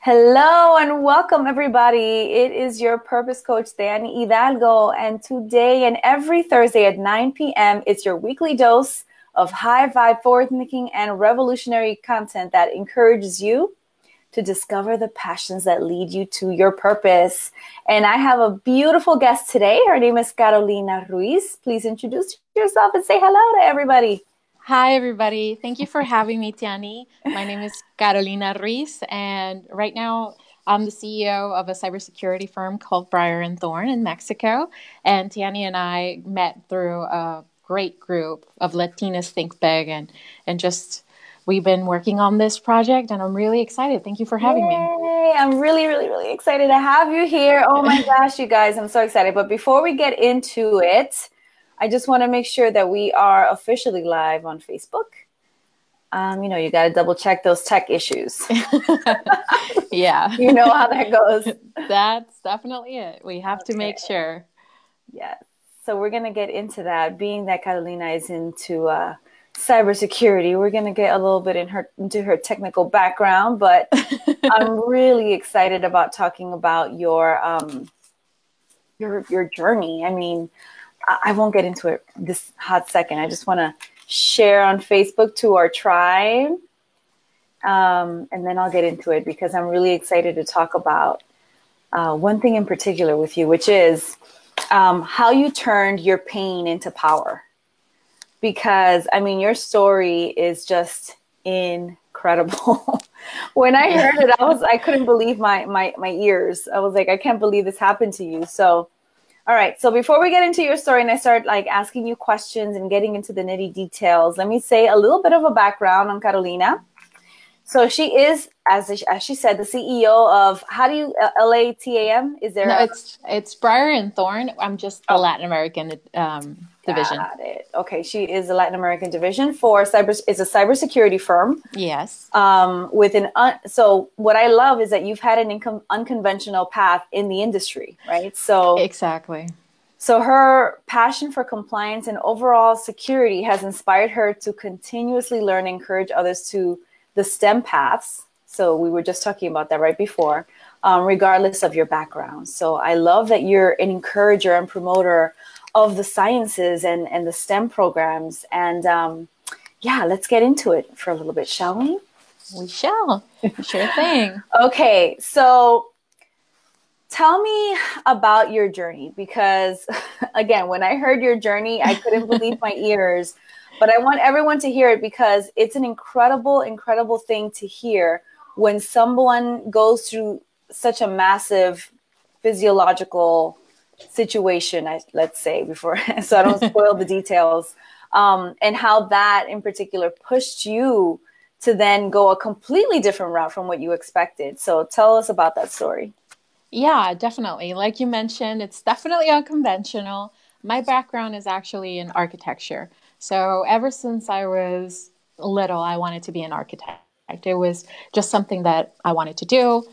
Hello and welcome, everybody. It is your purpose coach, Teany Hidalgo, and today and every Thursday at 9 p.m., it's your weekly dose of high vibe, forward-thinking, and revolutionary content that encourages you to discover the passions that lead you to your purpose. And I have a beautiful guest today. Her name is Carolina Ruiz. Please introduce yourself and say hello to everybody. Hi, everybody. Thank you for having me, Teany. My name is Carolina Ruiz, and right now I'm the CEO of a cybersecurity firm called Briar and Thorn in Mexico. And Teany and I met through a great group of Latinas Think Big, and just we've been working on this project, and I'm really excited. Thank you for having me. Yay! I'm really excited to have you here. Oh my gosh, you guys, I'm so excited. But before we get into it, I just want to make sure that we are officially live on Facebook. You got to double check those tech issues. Yeah. You know how that goes. That's definitely it. We have to make sure. Yes. So we're going to get into that. Being that Carolina is into cybersecurity, we're going to get a little bit into her technical background, but I'm really excited about talking about your journey. I mean, I won't get into it this hot second. I just want to share on Facebook to our tribe. And then I'll get into it because I'm really excited to talk about one thing in particular with you, which is how you turned your pain into power. Because, I mean, your story is just incredible. When I heard it, I couldn't believe my ears. I was like, I can't believe this happened to you. So, all right. So before we get into your story and I start asking you questions and getting into the nitty details, let me say a little bit of a background on Carolina. So she is, as she said, the CEO of, how do you, LATAM? Is there? No, it's Briar and Thorn. I'm just the Latin American division. Got it. Okay. She is the Latin American division for is a cybersecurity firm. Yes. So what I love is that you've had an unconventional path in the industry, right? So exactly. So her passion for compliance and overall security has inspired her to continuously learn and encourage others to the STEM paths. So we were just talking about that right before, regardless of your background. So I love that you're an encourager and promoter of the sciences and the STEM programs. And let's get into it for a little bit, shall we? We shall. Sure thing. Okay, so tell me about your journey, because again, when I heard your journey, I couldn't believe my ears, but I want everyone to hear it because it's an incredible thing to hear when someone goes through such a massive physiological situation, let's say, before, so I don't spoil the details, and how that in particular pushed you to then go a completely different route from what you expected. So tell us about that story. Yeah, definitely. Like you mentioned, it's definitely unconventional. My background is actually in architecture. So ever since I was little, I wanted to be an architect. It was just something that I wanted to do.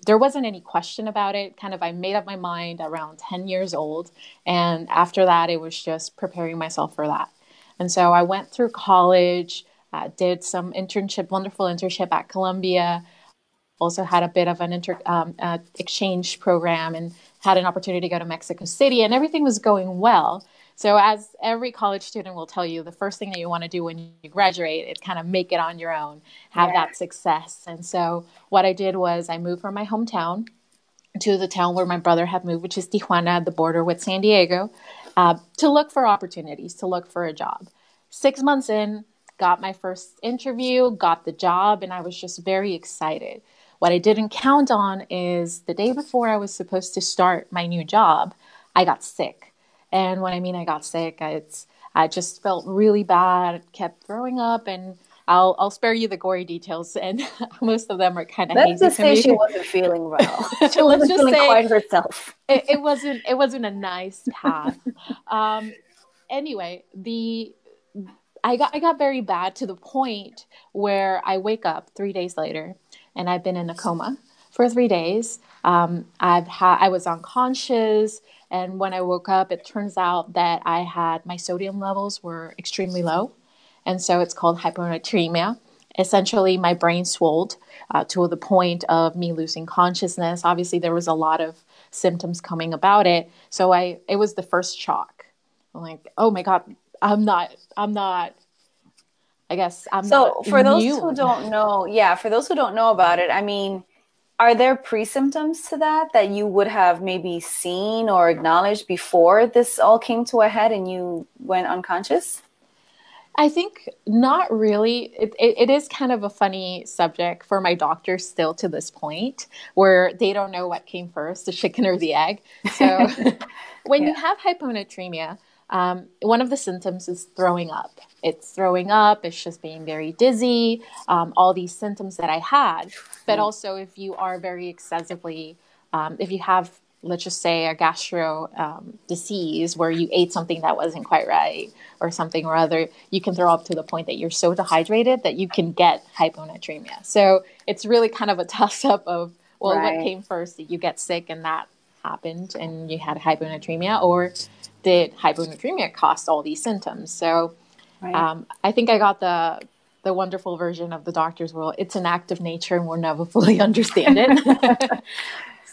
There wasn't any question about it. I made up my mind around 10 years old. And after that, it was just preparing myself for that. And so I went through college, did some wonderful internship at Columbia, also had a bit of an exchange program and had an opportunity to go to Mexico City, and everything was going well. So as every college student will tell you, the first thing that you want to do when you graduate is kind of make it on your own, have that success. And so what I did was I moved from my hometown to the town where my brother had moved, which is Tijuana, at the border with San Diego, to look for opportunities, to look for a job. 6 months in, got my first interview, got the job, and I was just very excited. What I didn't count on is the day before I was supposed to start my new job, I got sick. And when I mean I got sick, I just felt really bad, kept throwing up, and I'll spare you the gory details, and most of them are kind of hazy. Let's just say she wasn't feeling well. She wasn't feeling quite herself. It wasn't a nice path. Anyway, I got very bad to the point where I wake up 3 days later, and I've been in a coma for 3 days. I was unconscious, and when I woke up, it turns out that my sodium levels were extremely low, and so it's called hyponatremia. essentially my brain swelled to the point of me losing consciousness. Obviously, there was a lot of symptoms coming about it. So it was the first shock. I'm like, oh my God, I guess I'm not So for those who immune. don't know, yeah, for those who don't know about it, I mean, are there pre-symptoms to that you would have maybe seen or acknowledged before this all came to a head and you went unconscious? I think not really. It is kind of a funny subject for my doctors still to this point, where they don't know what came first, the chicken or the egg. So when you Yeah. have hyponatremia, one of the symptoms is throwing up. It's throwing up, it's just being very dizzy, all these symptoms that I had. But also, if you are very excessively, if you have, let's just say, a gastro disease where you ate something that wasn't quite right or something or other, you can throw up to the point that you're so dehydrated that you can get hyponatremia. So it's really kind of a toss up of, well, what Right. came first? Did you get sick and that happened and you had hyponatremia, or did hyponatremia cause all these symptoms? So Right. I think I got the wonderful version of the doctor's world. It's an act of nature and we'll never fully understand it.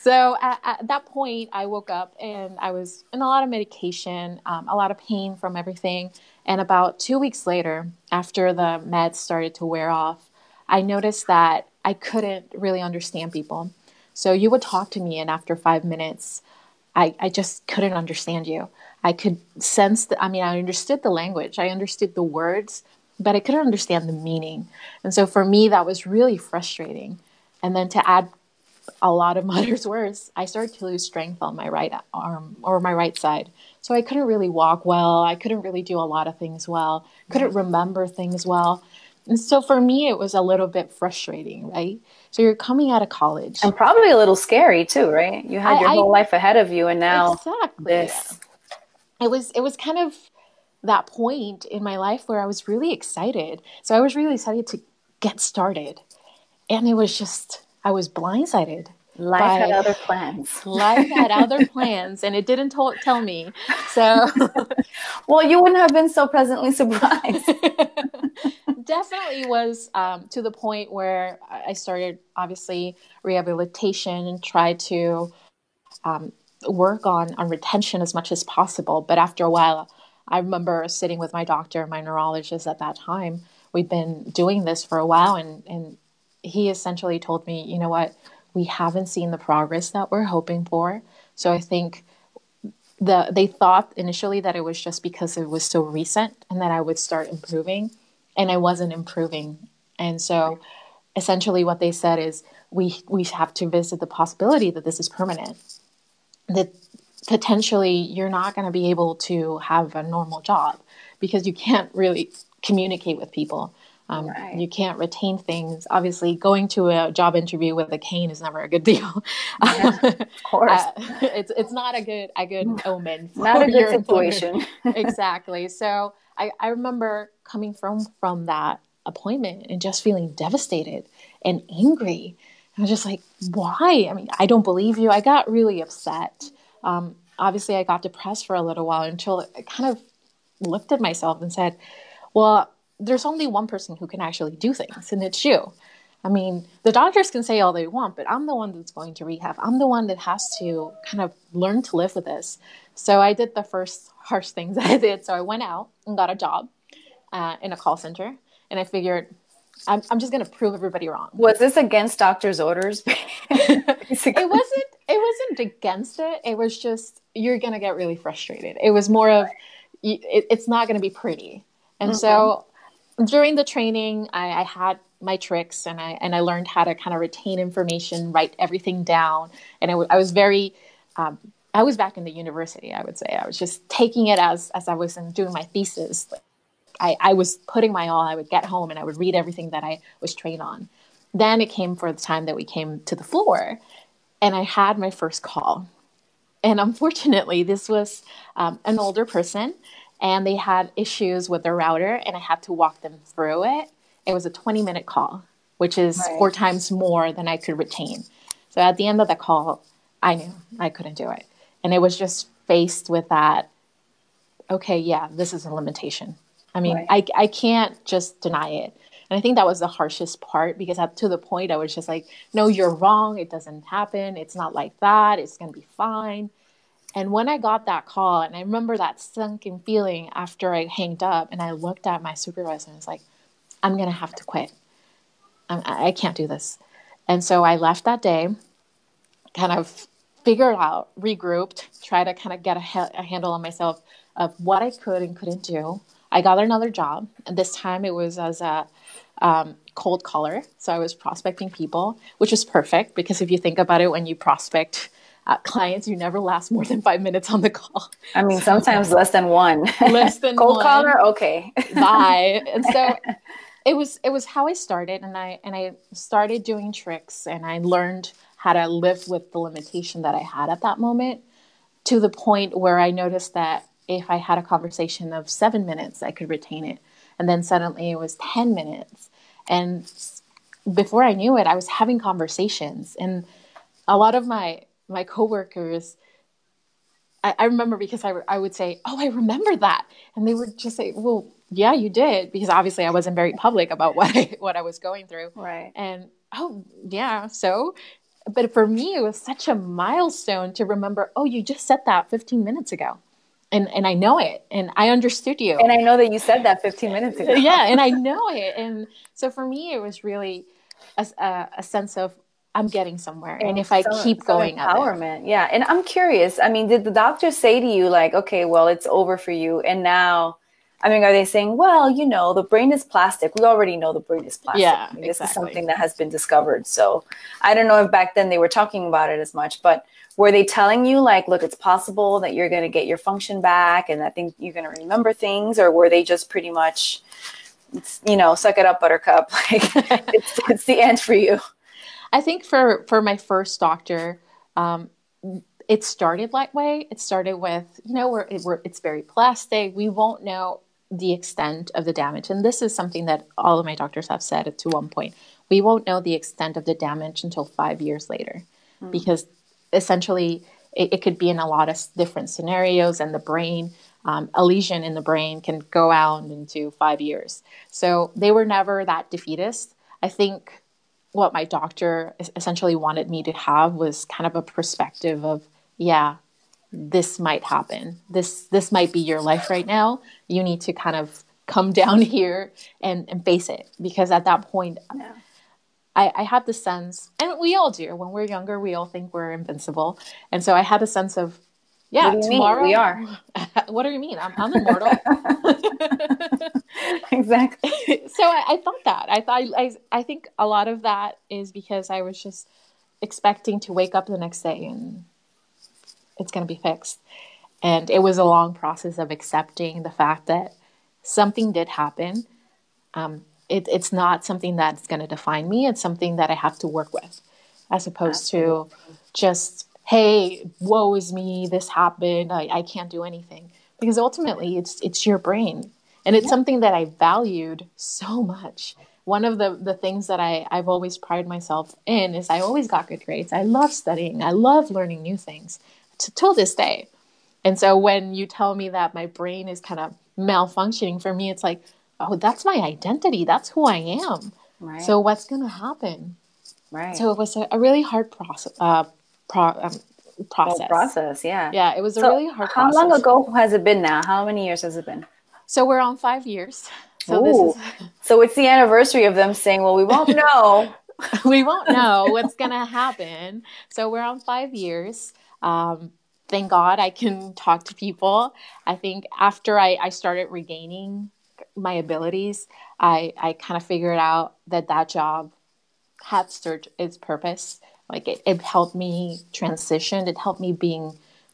So at that point, I woke up and I was in a lot of medication, a lot of pain from everything. And about 2 weeks later, after the meds started to wear off, I noticed that I couldn't really understand people. So you would talk to me, and after 5 minutes, I just couldn't understand you. I could sense I understood the language, I understood the words, but I couldn't understand the meaning. And so for me, that was really frustrating. And then to add a lot of matters worse, I started to lose strength on my right arm or my right side. So I couldn't really walk well. I couldn't really do a lot of things well, couldn't remember things well. And so for me, it was a little bit frustrating, right? So you're coming out of college. And probably a little scary too, right? You had your I whole life ahead of you and now exactly. this. It was kind of that point in my life where I was really excited. So I was really excited to get started. And it was just, I was blindsided Life had by other plans. life had other plans, and it didn't tell me. So Well, you wouldn't have been so pleasantly surprised. definitely was to the point where I started, obviously, rehabilitation and tried to work on retention as much as possible. But after a while, I remember sitting with my doctor, my neurologist at that time. We'd been doing this for a while, and he essentially told me, you know what, we haven't seen the progress that we're hoping for. So I think they thought initially that it was just because it was so recent and that I would start improving, and I wasn't improving. And so essentially what they said is we have to visit the possibility that this is permanent, that potentially you're not going to be able to have a normal job because you can't really communicate with people. Right. You can't retain things. Obviously, going to a job interview with a cane is never a good deal. Yeah, of course. It's not a good omen Not for a good your employer. situation. Exactly. So I remember coming from that appointment and just feeling devastated and angry. I was just like, why? I mean, I don't believe you. I got really upset. Obviously, I got depressed for a little while until I kind of looked at myself and said, well, there's only one person who can actually do things, and it's you. I mean, the doctors can say all they want, but I'm the one that's going to rehab. I'm the one that has to kind of learn to live with this. So I did the first harsh things I did. So I went out and got a job in a call center, and I figured I'm just going to prove everybody wrong. Was this against doctor's orders? It wasn't against it. It was just, you're going to get really frustrated. It was more of, it's not going to be pretty. And so during the training, I had my tricks, and I learned how to kind of retain information, write everything down. And I was very, I was back in the university, I would say. I was just taking it as I was doing my thesis. I was putting my all. I would get home and I would read everything that I was trained on. Then it came for the time that we came to the floor, and I had my first call. And unfortunately, this was an older person, and they had issues with their router, and I had to walk them through it. It was a 20-minute call, which is 4 times more than I could retain. So at the end of the call, I knew I couldn't do it. And it was just faced with that, okay, yeah, this is a limitation. I mean, I can't just deny it. And I think that was the harshest part, because up to the point I was just like, no, you're wrong. It doesn't happen. It's not like that. It's going to be fine. And when I got that call, and I remember that sunken feeling after I hanged up, and I looked at my supervisor and was like, I'm going to have to quit. I can't do this. And so I left that day, kind of figured out, regrouped, try to kind of get a handle on myself of what I could and couldn't do. I got another job, and this time it was as a cold caller. So I was prospecting people, which was perfect, because if you think about it, when you prospect clients, you never last more than 5 minutes on the call. I mean, sometimes less than one. Less than cold one. caller, okay. Bye. And so it was how I started, and I started doing tricks, and I learned how to live with the limitation that I had at that moment, to the point where I noticed that if I had a conversation of 7 minutes, I could retain it. And then suddenly it was 10 minutes. And before I knew it, I was having conversations. And a lot of my coworkers, I remember, because I would say, oh, I remember that. And they would just say, well, yeah, you did. Because obviously I wasn't very public about what I was going through. Right. And, oh, yeah, so... But for me, it was such a milestone to remember, oh, you just said that 15 minutes ago. And I know it. And I understood you. And I know that you said that 15 minutes ago. Yeah, and I know it. And so for me, it was really a sense of, I'm getting somewhere. And if I keep going empowerment. Yeah. And I'm curious, I mean, did the doctor say to you, like, okay, well, it's over for you, and now, I mean, are they saying, well, you know, the brain is plastic. We already know the brain is plastic. Yeah, I mean, this is something that has been discovered. So I don't know if back then they were talking about it as much, but were they telling you, like, look, it's possible that you're going to get your function back, and I think you're going to remember things? Or were they just pretty much, you know, suck it up, buttercup, like it's the end for you? I think for my first doctor, it started that way. It started with, you know, it's very plastic. We won't know the extent of the damage. And this is something that all of my doctors have said to one point. We won't know the extent of the damage until 5 years later, because essentially it could be in a lot of different scenarios, and the brain, a lesion in the brain can go out into 5 years. So they were never that defeatist. I think what my doctor essentially wanted me to have was kind of a perspective of, yeah, this might happen. This might be your life right now. You need to kind of come down here and face it. Because at that point, yeah, I had the sense, and we all do, when we're younger, we all think we're invincible. And so I had a sense of, yeah, tomorrow we are. What do you mean? I'm immortal. Exactly. So I thought that. I think a lot of that is because I was just expecting to wake up the next day and it's going to be fixed. And it was a long process of accepting the fact that something did happen. It's not something that's going to define me. It's something that I have to work with, as opposed to just, hey, woe is me, this happened, I can't do anything. Because ultimately, it's your brain. And it's something that I valued so much. One of the things that I've always prided myself in is I always got good grades. I love studying. I love learning new things till this day. And so when you tell me that my brain is kind of malfunctioning, for me, it's like, oh, that's my identity. That's who I am. Right. So what's going to happen? Right. So it was a really hard process. Process, yeah. Yeah, it was a really hard process. How long ago has it been now? How many years has it been? So we're on 5 years. So so it's the anniversary of them saying, well, we won't know. We won't know what's going to happen. So we're on 5 years. Thank God I can talk to people. I think after I started regaining my abilities, I kind of figured out that job had served its purpose. Like it helped me transition. It helped me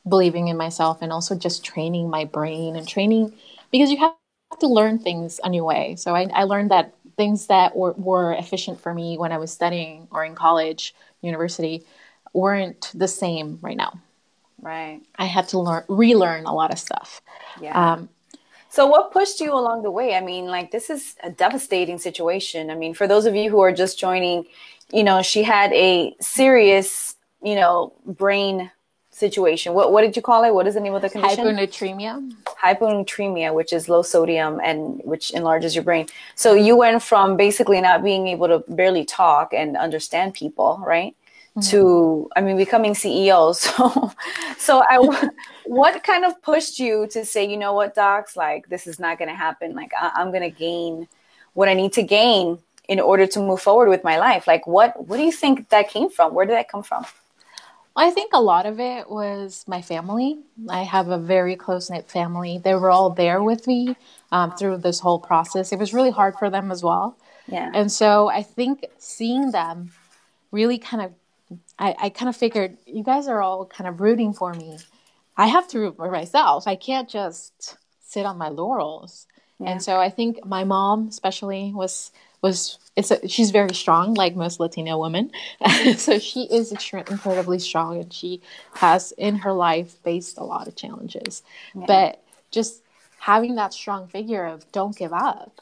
believing in myself, and also just training my brain and training, because you have to learn things a new way. So I learned that things that were efficient for me when I was studying or in college, university, weren't the same right now. Right. I had to relearn a lot of stuff. Yeah. So what pushed you along the way? I mean, like, this is a devastating situation. I mean, for those of you who are just joining, she had a serious, brain situation. What did you call it? What is the name of the condition? Hyponatremia. Hyponatremia, which is low sodium and which enlarges your brain. So you went from basically not being able to barely talk and understand people, right? To, I mean, becoming CEO. What kind of pushed you to say, you know what, docs, like, this is not going to happen. Like, I'm going to gain what I need to gain in order to move forward with my life. Like, what do you think that came from? Where did that come from? I think a lot of it was my family. I have a very close-knit family. They were all there with me through this whole process. It was really hard for them as well. Yeah. And so I think seeing them really kind of, I kind of figured, you guys are all kind of rooting for me. I have to root for myself. I can't just sit on my laurels. Yeah. And so I think my mom especially she's very strong, like most Latina women. So she is incredibly strong, and she has in her life faced a lot of challenges. Yeah. But just having that strong figure of don't give up,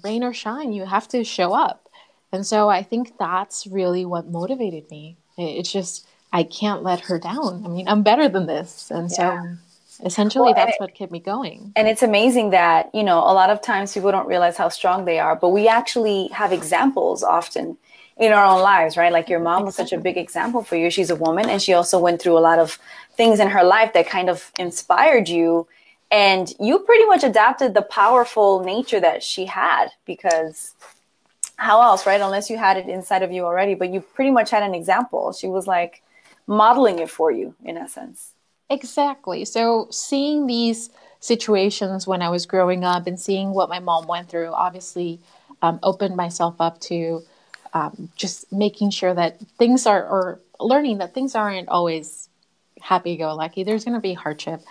rain or shine, you have to show up. And so I think that's really what motivated me. It's just, I can't let her down. I mean, I'm better than this. And so essentially that's what kept me going. And it's amazing that, a lot of times people don't realize how strong they are, but we actually have examples often in our own lives, right? Like your mom was such a big example for you. She's a woman, and she also went through a lot of things in her life that kind of inspired you. And you pretty much adapted the powerful nature that she had, because how else, right? Unless you had it inside of you already, but you pretty much had an example. She was like modeling it for you in essence. Exactly. So seeing these situations when I was growing up and seeing what my mom went through, obviously opened myself up to just making sure that things are, or learning that things aren't always happy-go-lucky. There's going to be hardship,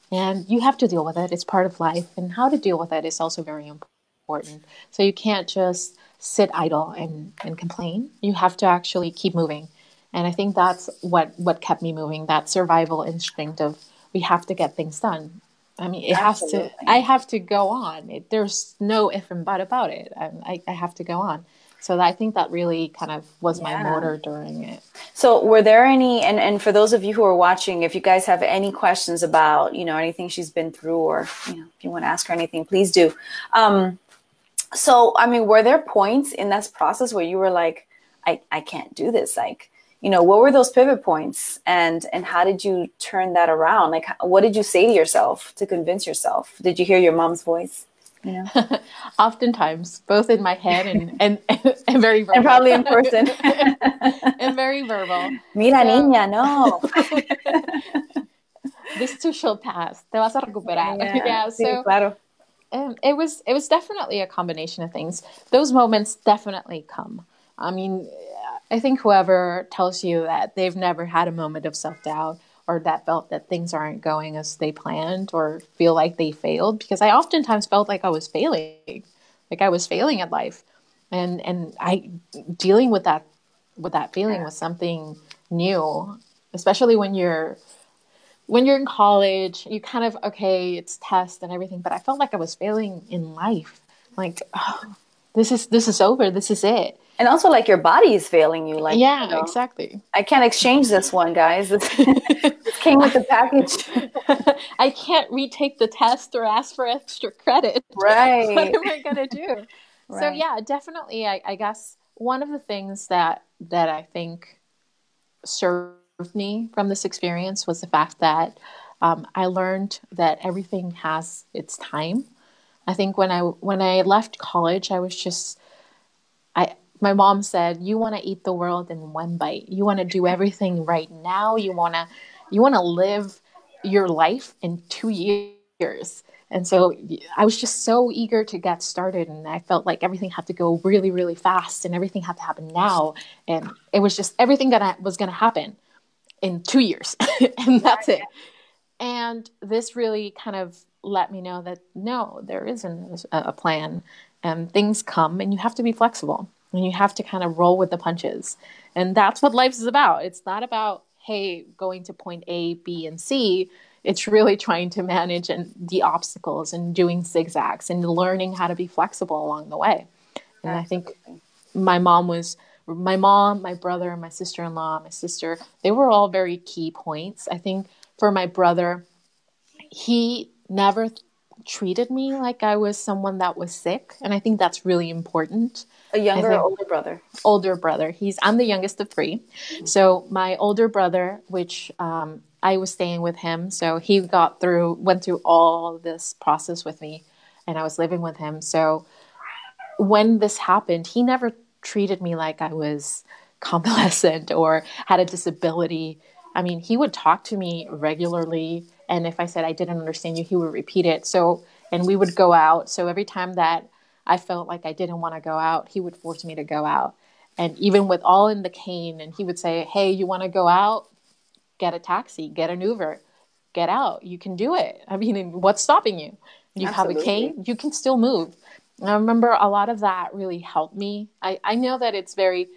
and you have to deal with it. It's part of life, and how to deal with it is also very important. So you can't just sit idle and complain. You have to actually keep moving. And I think that's what kept me moving, that survival instinct of we have to get things done. I mean, I have to go on. There's no if and but about it. I have to go on. So I think that really kind of was my motor during it. So were there any, and for those of you who are watching, if you guys have any questions about, anything she's been through, or, if you want to ask her anything, please do. So, I mean, were there points in this process where you were like, I can't do this? Like, what were those pivot points, and how did you turn that around? Like, what did you say to yourself to convince yourself? Did you hear your mom's voice? Oftentimes, both in my head and very verbal. And probably in person. And very verbal. Mira, niña, no. This too shall pass. Te vas a recuperar. Yeah, so sí, claro. It was definitely a combination of things. Those moments definitely come. I mean, I think whoever tells you that they've never had a moment of self-doubt, or that felt that things aren't going as they planned, or feel like they failed, because I oftentimes felt like I was failing at life. And I dealing with that feeling was something new, especially when you're in college. You kind of, okay, it's tests and everything, but I felt like I was failing in life. Like, oh, this is over. This is it. And also, like, your body is failing you. Like, exactly. I can't exchange this one, guys. This came with the package. I can't retake the test or ask for extra credit. Right. What am I going to do? Right. So yeah, definitely. I guess one of the things that I think served me from this experience was the fact that I learned that everything has its time. I think when I left college, I was just, my mom said, you want to eat the world in one bite. You want to do everything right now. You want to live your life in 2 years. And so I was just so eager to get started, and I felt like everything had to go really, really fast, and everything had to happen now. And it was just everything that was going to happen in 2 years. And that's it. And this really kind of let me know that no, there isn't a plan, and things come, and you have to be flexible, and you have to kind of roll with the punches. And that's what life is about. It's not about, hey, going to point A, B, and C. It's really trying to manage the obstacles and doing zigzags and learning how to be flexible along the way. And I think my mom was my mom, my brother, my sister-in-law, my sister, they were all very key points. I think for my brother, he never treated me like I was someone that was sick. And I think that's really important. A I younger or think older brother? older brother. I'm the youngest of three. So my older brother, which I was staying with him. So he went through all this process with me, and I was living with him. So when this happened, he never treated me like I was convalescent or had a disability. I mean, he would talk to me regularly. And if I said I didn't understand you, he would repeat it. So, and we would go out. So every time that I felt like I didn't want to go out, he would force me to go out. And even with all in the cane, and he would say, hey, you want to go out? Get a taxi, get an Uber, get out. You can do it. I mean, what's stopping you? You have a Absolutely. cane, you can still move. And I remember a lot of that really helped me. I know that it's very,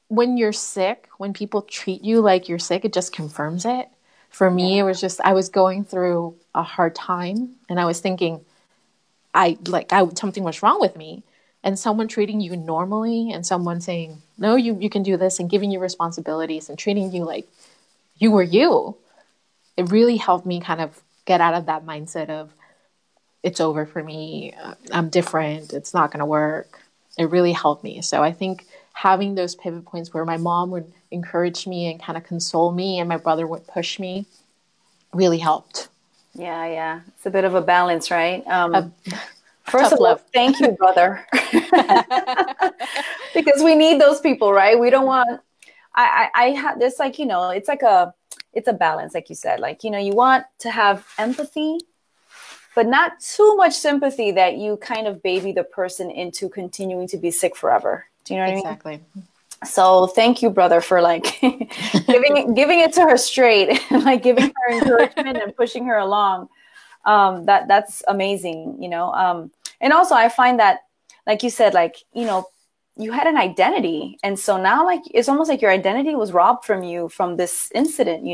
when you're sick, when people treat you like you're sick, it just confirms it. For me, it was just, I was going through a hard time and I was thinking, something was wrong with me. And someone treating you normally and someone saying, no, you can do this and giving you responsibilities and treating you like you were you. It really helped me kind of get out of that mindset of it's over for me. I'm different. It's not going to work. It really helped me. So I think having those pivot points where my mom would encourage me and kind of console me and my brother would push me really helped. Yeah. It's a bit of a balance, right? A First tough of all, love. thank you, brother. Because we need those people, right? We don't want, I have this, like, it's a balance, like you said, like, you want to have empathy, but not too much sympathy that you kind of baby the person into continuing to be sick forever. Do you know what I mean? Exactly. So thank you, brother, for like giving it to her straight and like giving her encouragement and pushing her along. That's amazing, and also I find that, like you said, like, you had an identity. And so now, like, it's almost like your identity was robbed from you from this incident,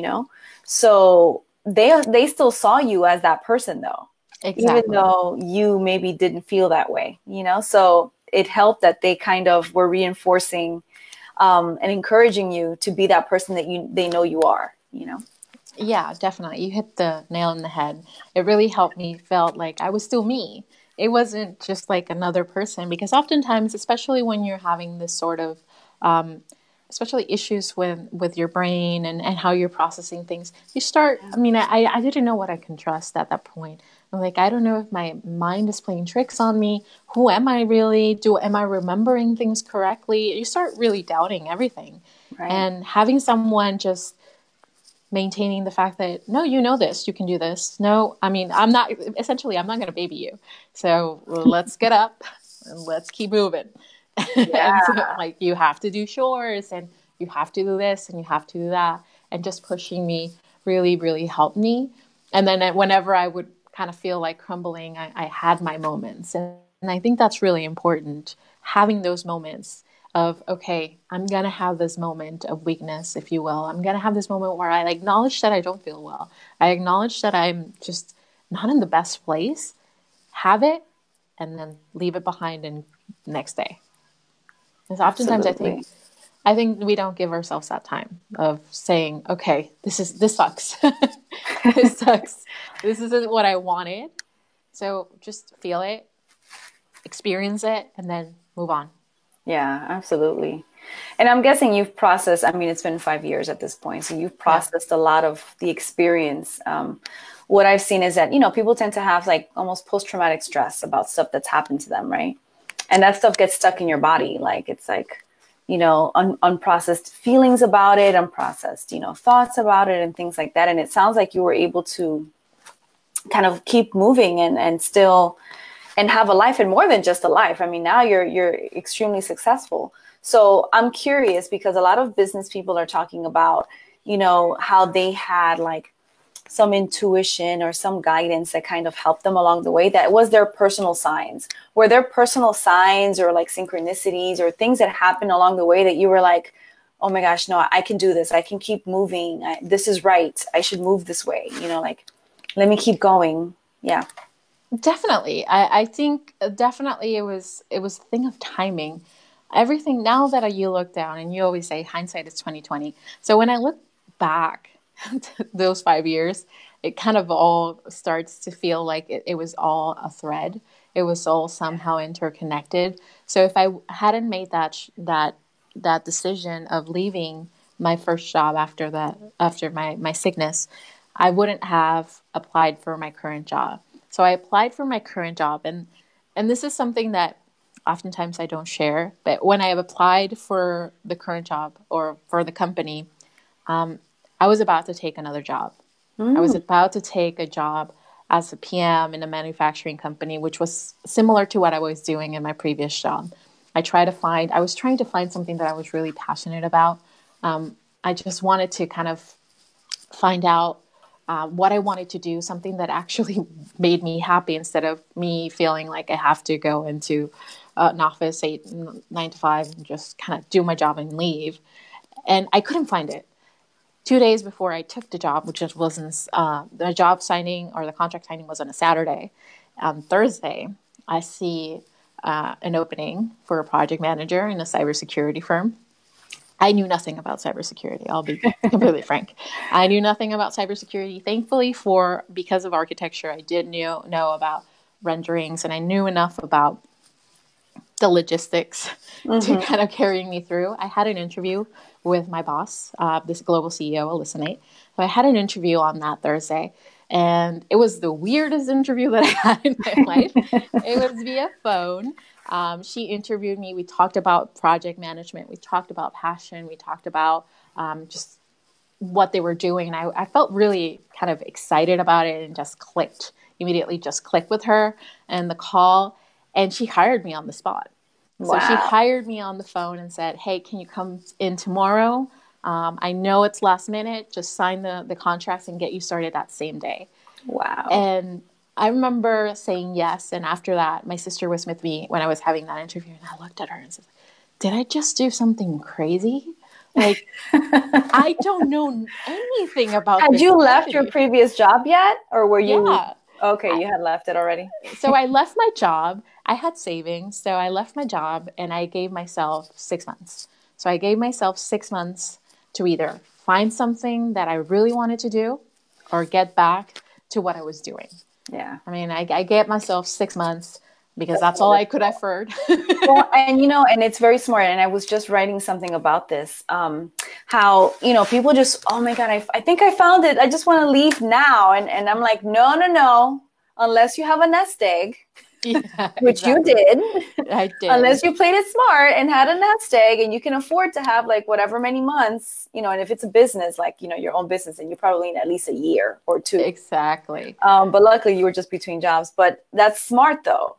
so they still saw you as that person though. Even Exactly. though you maybe didn't feel that way, so it helped that they kind of were reinforcing and encouraging you to be that person that they know you are, Yeah, definitely. You hit the nail in the head. It really helped me felt like I was still me. It wasn't just like another person, because oftentimes, especially when you're having this sort of, especially issues with your brain and how you're processing things, you start, I mean, I didn't know what I can trust at that point. I'm like, I don't know if my mind is playing tricks on me. Who am I really? Am I remembering things correctly? You start really doubting everything. Right. And having someone just maintaining the fact that, no, you know this, you can do this. No, I mean, I'm not going to baby you. So let's get up and let's keep moving. Yeah. And so, like, you have to do chores and you have to do this and you have to do that. And just pushing me really, really helped me. And then whenever I would kind of feel like crumbling, I had my moments. And I think that's really important, having those moments of, okay, I'm going to have this moment of weakness, if you will. I'm going to have this moment where I acknowledge that I don't feel well. I acknowledge that I'm just not in the best place. Have it, and then leave it behind and next day. Because oftentimes Absolutely. I think we don't give ourselves that time of saying, okay, this sucks. This sucks. This isn't what I wanted. So just feel it, experience it, and then move on. Yeah, absolutely. And I'm guessing you've processed, I mean, it's been 5 years at this point, so you've processed a lot of the experience. What I've seen is that, people tend to have like almost post-traumatic stress about stuff that's happened to them, right? And that stuff gets stuck in your body. Like, it's like, unprocessed feelings about it, unprocessed, thoughts about it and things like that. And it sounds like you were able to kind of keep moving and still and have a life, and more than just a life. I mean, now you're extremely successful. So I'm curious, because a lot of business people are talking about, how they had like some intuition or some guidance that kind of helped them along the way. That was their personal signs. Were there personal signs or like synchronicities or things that happened along the way that you were like, oh my gosh, no, I can do this. I can keep moving. This is right. I should move this way. Like, let me keep going. Yeah. Definitely. I think definitely it was a thing of timing. everything, now that you look down, and you always say hindsight is 2020. So when I look back to those 5 years, it kind of all starts to feel like it was all a thread. It was all somehow interconnected. So if I hadn't made that decision of leaving my first job after my sickness, I wouldn't have applied for my current job. So I applied for my current job, and this is something that oftentimes I don't share. But when I have applied for the current job or for the company, I was about to take another job. I was about to take a job as a PM in a manufacturing company, which was similar to what I was doing in my previous job. I was trying to find something that I was really passionate about. I just wanted to kind of find out what I wanted to do, something that actually made me happy, instead of me feeling like I have to go into an office 9 to 5 and just kind of do my job and leave. And I couldn't find it. 2 days before I took the job, which wasn't the job signing or the contract signing was on a Saturday. On Thursday, I see an opening for a project manager in a cybersecurity firm. I knew nothing about cybersecurity. I'll be completely frank. I knew nothing about cybersecurity. Thankfully, because of architecture, I did know about renderings, and I knew enough about the logistics to kind of carrying me through. I had an interview with my boss, this global CEO, Nate. So I had an interview on that Thursday, and it was the weirdest interview that I had in my life. It was via phone. She interviewed me. We talked about project management. We talked about passion. We talked about just what they were doing. And I felt really kind of excited about it, and just immediately clicked with her and the call. And she hired me on the spot. Wow. So she hired me on the phone and said, "Hey, can you come in tomorrow? I know it's last minute. Just sign the contracts and get you started that same day." Wow. And I remember saying yes. And after that, my sister was with me when I was having that interview. And I looked at her and said, "Did I just do something crazy? Like, I don't know anything about Had this you company." left your previous job yet? Or were you? Yeah. Okay, you had left it already. So I left my job. I had savings. So I left my job, and I gave myself 6 months. So I gave myself 6 months to either find something that I really wanted to do or get back to what I was doing. Yeah. I mean, I gave myself 6 months because that's all I could afford. Well, and and it's very smart. And I was just writing something about this. How, people just, oh my God, I think I found it. I just want to leave now. And I'm like, no. Unless you have a nest egg, which you did. I did. Unless you played it smart and had a nest egg, and you can afford to have like whatever many months, and if it's a business, like, your own business, and you probably need at least a year or two. Exactly. But luckily you were just between jobs. But that's smart though.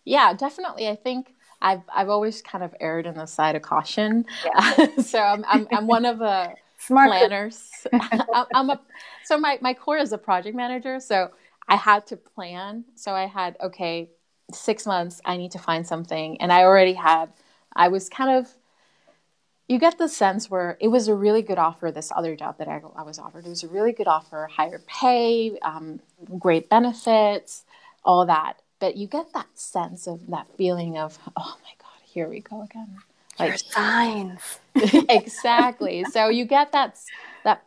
Yeah, definitely. I think I've always kind of erred on the side of caution. Yeah. So I'm one of the smart planners. So my core is a project manager. So I had to plan. So I had, 6 months, I need to find something. And I was kind of, you get the sense where it was a really good offer, this other job that I was offered. It was a really good offer, higher pay, great benefits, all that. But you get that sense of that feeling of, oh my God, here we go again. Like signs. Exactly. So you get that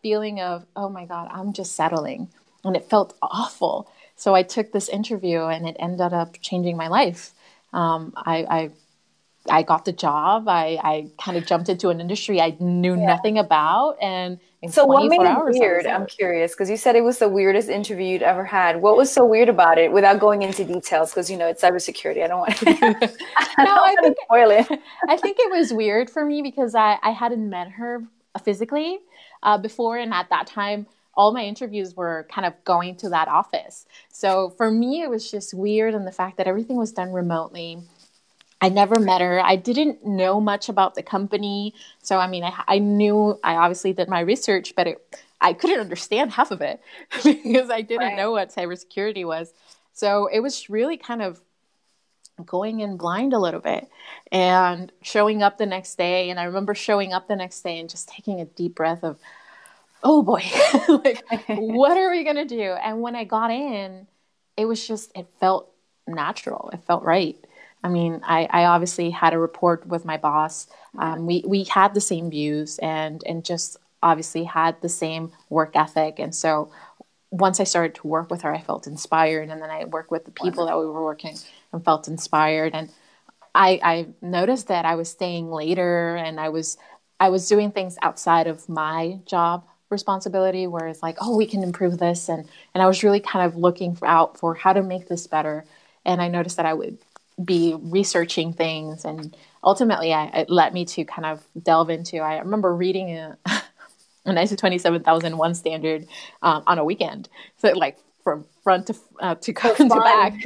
feeling of, oh my God, I'm just settling. And it felt awful. So I took this interview, and it ended up changing my life. I got the job. I kind of jumped into an industry I knew nothing about. And in so 24 what made hours, it weird? I'm curious, because you said it was the weirdest interview you'd ever had. What was so weird about it, without going into details? Because, it's cybersecurity. I don't want to spoil it. I think it was weird for me because I hadn't met her physically before. And at that time, all my interviews were kind of going to that office. So for me, it was just weird. And the fact that everything was done remotely. I never met her. I didn't know much about the company. So, I mean, I obviously did my research, but I couldn't understand half of it because I didn't know what cybersecurity was. So it was really kind of going in blind a little bit and showing up the next day. And I remember showing up the next day and just taking a deep breath of, oh boy, like, what are we going to do? And when I got in, it felt natural. It felt right. I mean, I obviously had a rapport with my boss. We had the same views and just obviously had the same work ethic. And so once I started to work with her, I felt inspired. And then I worked with the people that we were working and felt inspired. And I noticed that I was staying later and I was doing things outside of my job responsibility where it's like, oh, we can improve this. And I was really kind of looking out for how to make this better. And I noticed that I would be researching things. And ultimately, it led me to kind of delve into, I remember reading an ISO 27001 standard on a weekend. So like from front to back for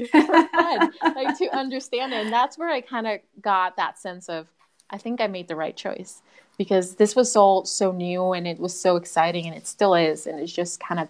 fun, like to understand it. And that's where I kind of got that sense of, I think I made the right choice because this was so new and it was so exciting and it still is. And it's just kind of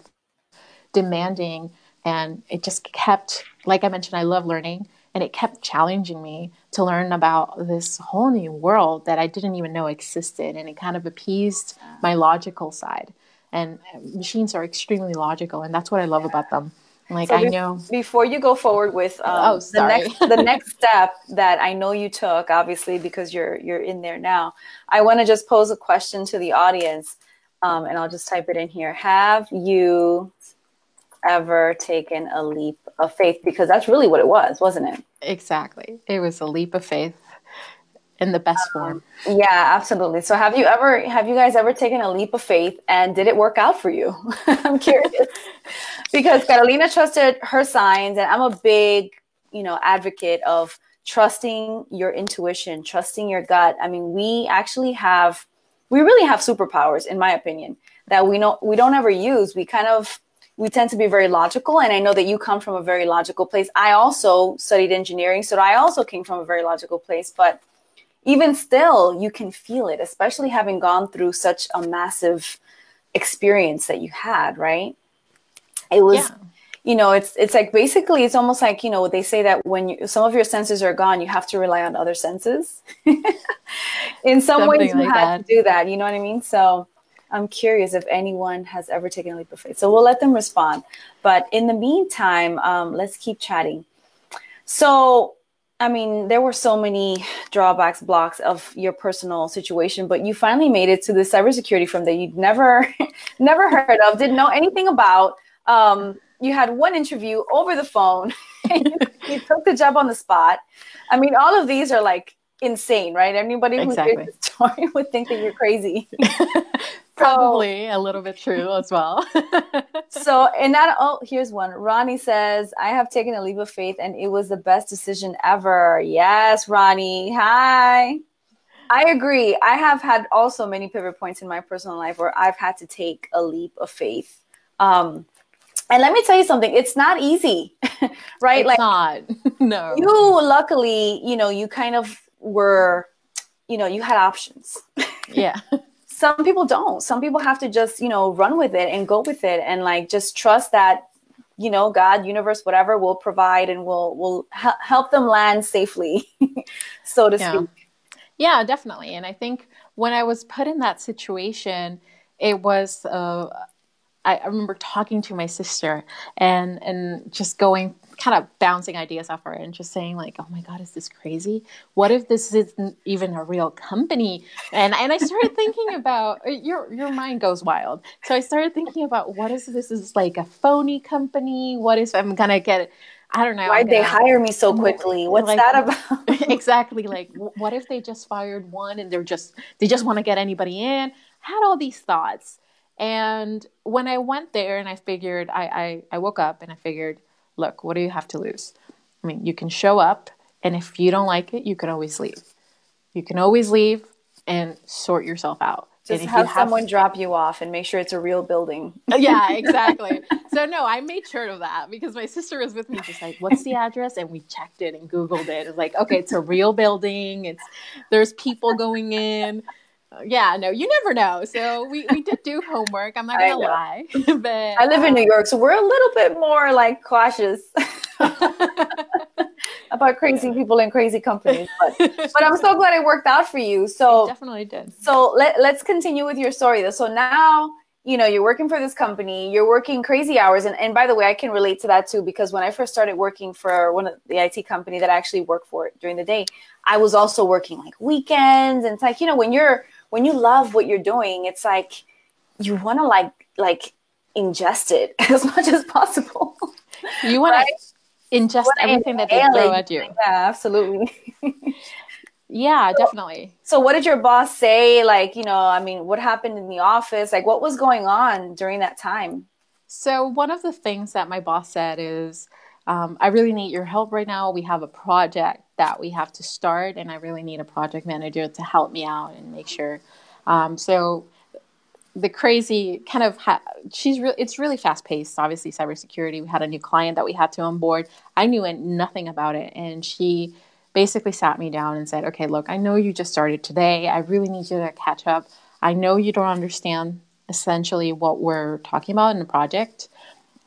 demanding. And it just kept, like I mentioned, I love learning. And it kept challenging me to learn about this whole new world that I didn't even know existed. And it kind of appeased my logical side. And machines are extremely logical. And that's what I love about them. Like, so I know. Before you go forward with the next step that I know you took, obviously, because you're in there now, I want to just pose a question to the audience. And I'll just type it in here. Have you ever taken a leap of faith? Because that's really what it was, wasn't it? Exactly. It was a leap of faith in the best form. Yeah, absolutely. So have you guys ever taken a leap of faith and did it work out for you? I'm curious because Carolina trusted her signs and I'm a big, advocate of trusting your intuition, trusting your gut. I mean, we really have superpowers, in my opinion, that we don't ever use. We tend to be very logical. And I know that you come from a very logical place. I also studied engineering, so I also came from a very logical place. But even still, you can feel it, especially having gone through such a massive experience that you had, right? It was, it's like basically, it's almost like, they say that when some of your senses are gone, you have to rely on other senses. In some ways, you had to do that. You know what I mean? So I'm curious if anyone has ever taken a leap of faith. So we'll let them respond. But in the meantime, let's keep chatting. So, I mean, there were so many blocks of your personal situation, but you finally made it to the cybersecurity firm that you'd never heard of, didn't know anything about. You had one interview over the phone. And you took the job on the spot. I mean, all of these are like insane, right? Anybody who hears the story would think that you're crazy. Probably a little bit true as well. Here's one. Ronnie says, I have taken a leap of faith and it was the best decision ever. Yes, Ronnie. Hi. I agree. I have had also many pivot points in my personal life where I've had to take a leap of faith. And let me tell you something, it's not easy, right? It's not. No. You luckily, you kind of were, you had options. Yeah. Some people don't. Some people have to just, run with it and go with it and like just trust that, God, universe, whatever will provide and will help them land safely, so to speak. Yeah, definitely. And I think when I was put in that situation, it was, I remember talking to my sister and just going, kind of bouncing ideas off her and just saying like, oh my God, is this crazy? What if this isn't even a real company? And I started thinking about, your mind goes wild. So I started thinking about what if this is like a phony company? What if I'm going to get, I don't know. Why'd they hire me so quickly? What's that about? Exactly. Like, what if they just fired one and they just want to get anybody in? Had all these thoughts. And when I went there and I figured, I woke up and I figured, look, what do you have to lose? I mean, you can show up, and if you don't like it, you can always leave. You can always leave and sort yourself out. Just have someone drop you off and make sure it's a real building. Yeah, exactly. So no, I made sure of that because my sister was with me, just like, what's the address? And we checked it and Googled it. It's like, okay, it's a real building. There's people going in. Yeah, no, you never know. So we did do homework. I'm not going to lie. But I live in New York, so we're a little bit more like cautious about crazy people and crazy companies. But I'm so glad it worked out for you. So it definitely did. So let's continue with your story. So now you're working for this company, you're working crazy hours. And by the way, I can relate to that too, because when I first started working for one of the IT company that I actually worked for during the day, I was also working like weekends. And it's like, when you love what you're doing, it's like you want to like ingest it as much as possible. You want right? to ingest everything that they throw at you. Yeah, absolutely. Yeah, definitely. So what did your boss say? Like, what happened in the office? Like, what was going on during that time? So one of the things that my boss said is, I really need your help right now. We have a project that we have to start, and I really need a project manager to help me out and make sure. So the crazy kind of, it's really fast paced. Obviously, cybersecurity. We had a new client that we had to onboard. I knew nothing about it, and she basically sat me down and said, "Okay, look, I know you just started today. I really need you to catch up. I know you don't understand essentially what we're talking about in the project,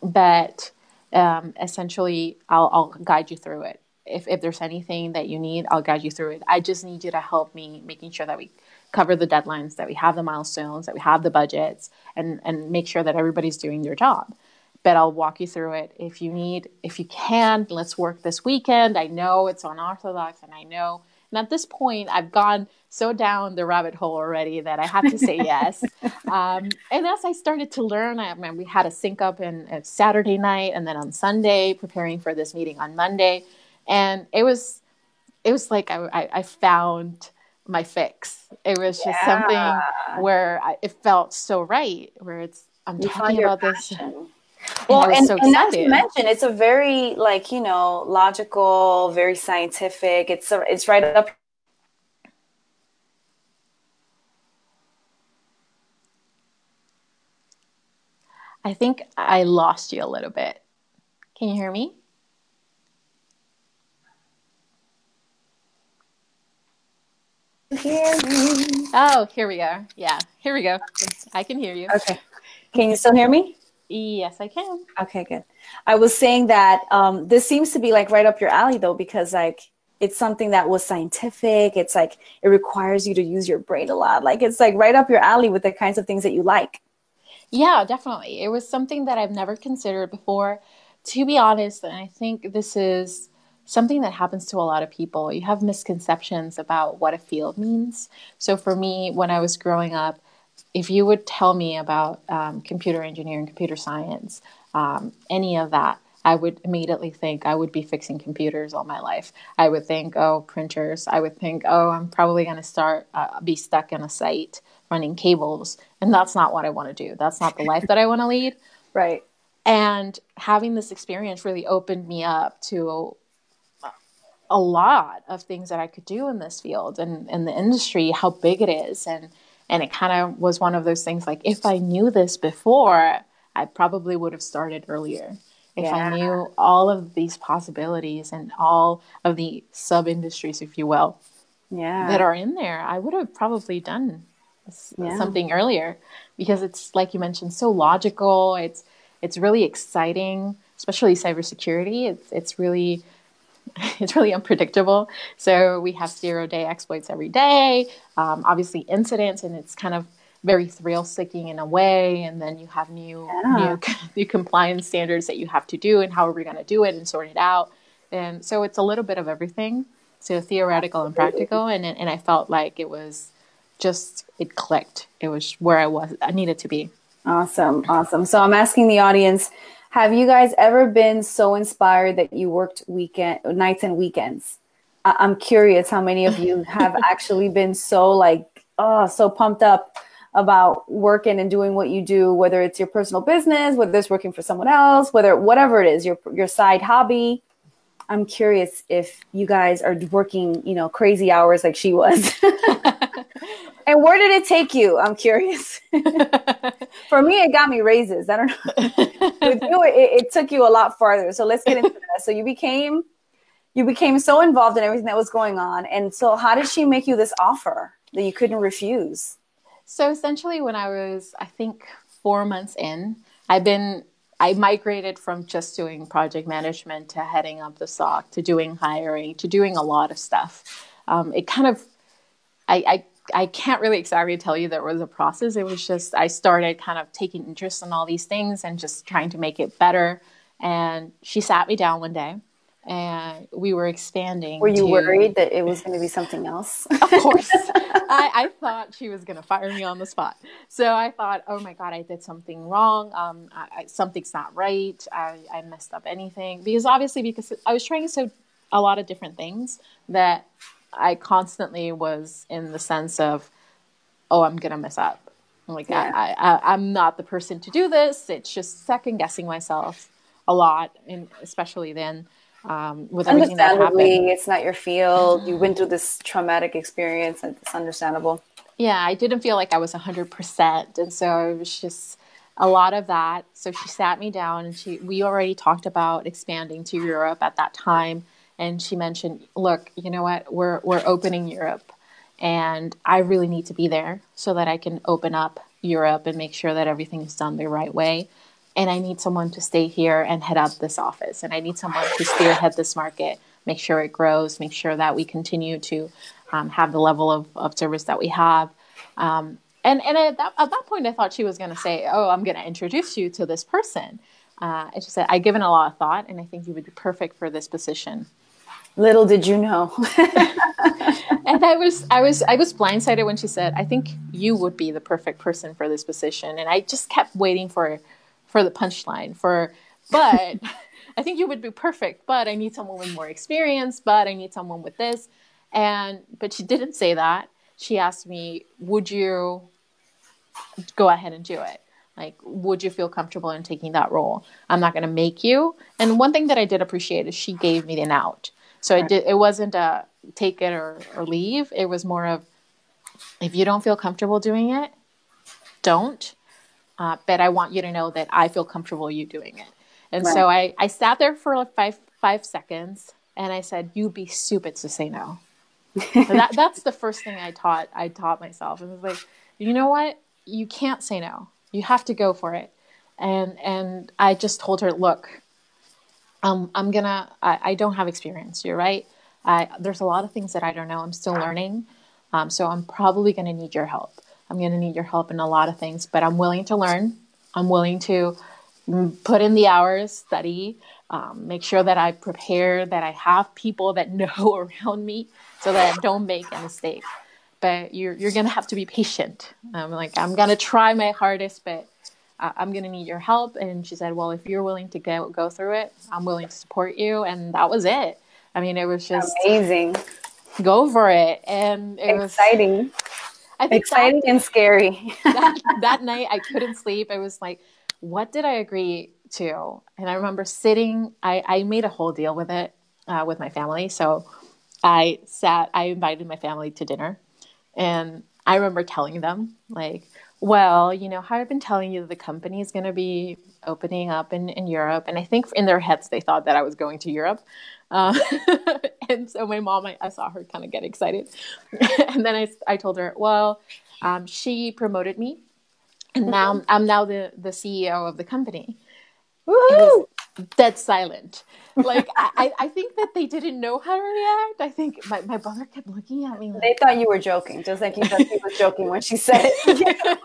but essentially, I'll guide you through it. If there's anything that you need, I'll guide you through it. I just need you to help me making sure that we cover the deadlines, that we have the milestones, that we have the budgets, and make sure that everybody's doing their job. But I'll walk you through it. If you can, let's work this weekend. I know it's unorthodox, and I know." And at this point, I've gone so down the rabbit hole already that I had to say yes. And as I started to learn, we had a sync up in Saturday night, and then on Sunday, preparing for this meeting on Monday. And it was like I found my fix. It was just something where it felt so right, where I'm talking about passion. This. Well, and as you mentioned, it's a very logical, very scientific. It's right up. I think I lost you a little bit. Can you hear me? Hear me. Oh, here we are. Yeah, here we go. I can hear you. Okay. Can you still hear me? Yes, I can. Okay, good. I was saying that this seems to be like right up your alley though, because like it's something that was scientific. It's like it requires you to use your brain a lot. Like it's like right up your alley with the kinds of things that you like. Yeah, definitely. It was something that I've never considered before, to be honest. And I think this is something that happens to a lot of people. You have misconceptions about what a field means. So for me, when I was growing up, if you would tell me about computer engineering, computer science, any of that, I would immediately think I would be fixing computers all my life. I would think, oh, printers. I would think, oh, I'm probably going to be stuck in a site running cables. And that's not what I want to do. That's not the life that I want to lead. Right. And having this experience really opened me up to a lot of things that I could do in this field and in the industry, how big it is. And it kind of was one of those things like, if I knew this before, I probably would have started earlier. If I knew all of these possibilities and all of the sub-industries, if you will, that are in there, I would have probably done something earlier, because it's, like you mentioned, so logical. It's really exciting, especially cybersecurity. It's really unpredictable. So we have 0-day exploits every day, obviously incidents, and it's kind of very thrill-seeking in a way. And then you have new compliance standards that you have to do, and how are we going to do it and sort it out. And so it's a little bit of everything, so theoretical and practical. And I felt like it clicked. It was where I needed to be. Awesome. So I'm asking the audience, have you guys ever been so inspired that you worked nights and weekends? I'm curious how many of you have actually been so so pumped up about working and doing what you do, whether it's your personal business, whether it's working for someone else, whatever it is, your side hobby. I'm curious if you guys are working, crazy hours like she was. And where did it take you? I'm curious. For me, it got me raises. I don't know. With you, it took you a lot farther. So let's get into that. So you became so involved in everything that was going on. And so how did she make you this offer that you couldn't refuse? So essentially, when I was, I think, 4 months in, I migrated from just doing project management to heading up the SOC, to doing hiring, to doing a lot of stuff. I I can't really exactly tell you there was a process. It was just, I started kind of taking interest in all these things and just trying to make it better. And she sat me down one day and we were expanding. Were you to, worried that it was going to be something else? of course, I thought she was going to fire me on the spot. So I thought, oh my God, I did something wrong. Something's not right. I messed up anything. Because obviously, because I was trying a lot of different things that I constantly was in the sense of, oh, I'm going to mess up. Like, yeah. I'm not the person to do this. It's just second guessing myself a lot, and especially then with everything that happened. It's not your field. You went through this traumatic experience, and it's understandable. Yeah, I didn't feel like I was 100%. And so it was just a lot of that. So she sat me down and we already talked about expanding to Europe at that time. And she mentioned, look, you know what, we're opening Europe and I really need to be there so that I can open up Europe and make sure that everything is done the right way. And I need someone to stay here and head up this office. And I need someone to spearhead this market, make sure it grows, make sure that we continue to have the level of service that we have. And at that point, I thought she was going to say, oh, I'm going to introduce you to this person. And she said, I've given a lot of thought, and I think you would be perfect for this position. Little did you know. And I was blindsided when she said, I think you would be the perfect person for this position. And I just kept waiting for the punchline but I think you would be perfect, but I need someone with more experience, but I need someone with this. But she didn't say that. She asked me, would you go ahead and do it? Like, would you feel comfortable in taking that role? I'm not going to make you. And one thing that I did appreciate is she gave me an out. So it wasn't a take it or leave. It was more of, if you don't feel comfortable doing it, don't. But I want you to know that I feel comfortable you doing it. And so I sat there for like five seconds and I said, you'd be stupid to say no. That's the first thing I taught myself. And it was like, you know what? You can't say no. You have to go for it. And I just told her, look, I don't have experience. You're right. There's a lot of things that I don't know. I'm still learning. So I'm probably going to need your help. I'm going to need your help in a lot of things, but I'm willing to learn. I'm willing to put in the hours, study, make sure that I prepare, that I have people that know around me so that I don't make a mistake. But you're going to have to be patient. I'm going to try my hardest, but I'm going to need your help. And she said, well, if you're willing to go through it, I'm willing to support you. And that was it. I mean, it was just amazing. Go for it. And it was exciting. I think exciting and scary. that night I couldn't sleep. I was like, what did I agree to? And I remember I made a whole deal with it, with my family. So I invited my family to dinner, and I remember telling them like, well, you know, how I've been telling you the company is going to be opening up in Europe. And I think in their heads, they thought that I was going to Europe. And so my mom, I saw her kind of get excited. And then I told her, well, she promoted me. And now I'm now the CEO of the company. Woo-hoo! Dead silent. Like, I think that they didn't know how to react. I think my brother kept looking at me. Like, they thought you were joking, just like you thought she was joking when she said it.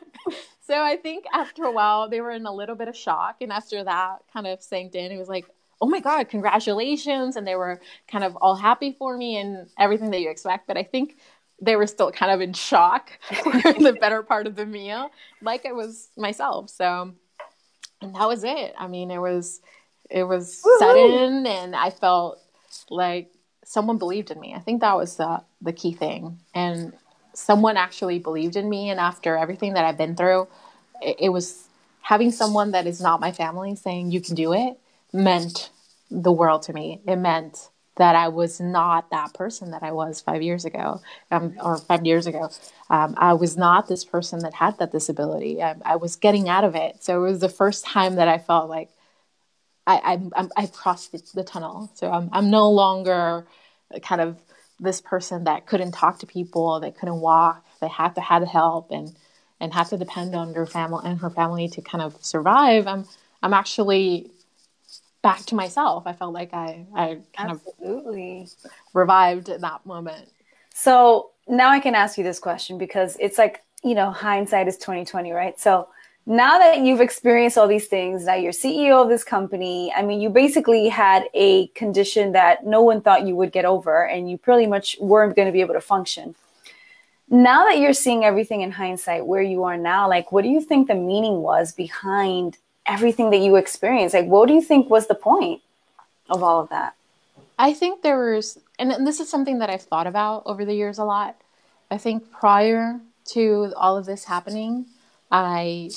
So I think after a while, they were in a little bit of shock. And after that kind of sank in, it was like, oh my God, congratulations. And they were kind of all happy for me and everything that you expect. But I think they were still kind of in shock in the better part of the meal, like I was myself. So, and that was it. I mean, it was sudden, and I felt like someone believed in me. I think that was the key thing. And someone actually believed in me. And after everything that I've been through, it was having someone that is not my family saying you can do it meant the world to me. It meant that I was not that person that I was 5 years ago, or 5 years ago. I was not this person that had that disability. I was getting out of it. So it was the first time that I felt like I crossed the tunnel. So I'm no longer kind of this person that couldn't talk to people, that couldn't walk, that had help and had to depend on her family to kind of survive. I'm actually back to myself. I felt like I kind Absolutely. of revived at that moment. So now I can ask you this question because it's like, hindsight is 2020, right? So now that you've experienced all these things, now you're CEO of this company. I mean, you basically had a condition that no one thought you would get over, and you pretty much weren't going to be able to function. Now that you're seeing everything in hindsight, where you are now, like, what do you think the meaning was behind everything that you experienced? Like, what do you think was the point of all of that? I think there was, and this is something that I've thought about over the years a lot. I think prior to all of this happening, I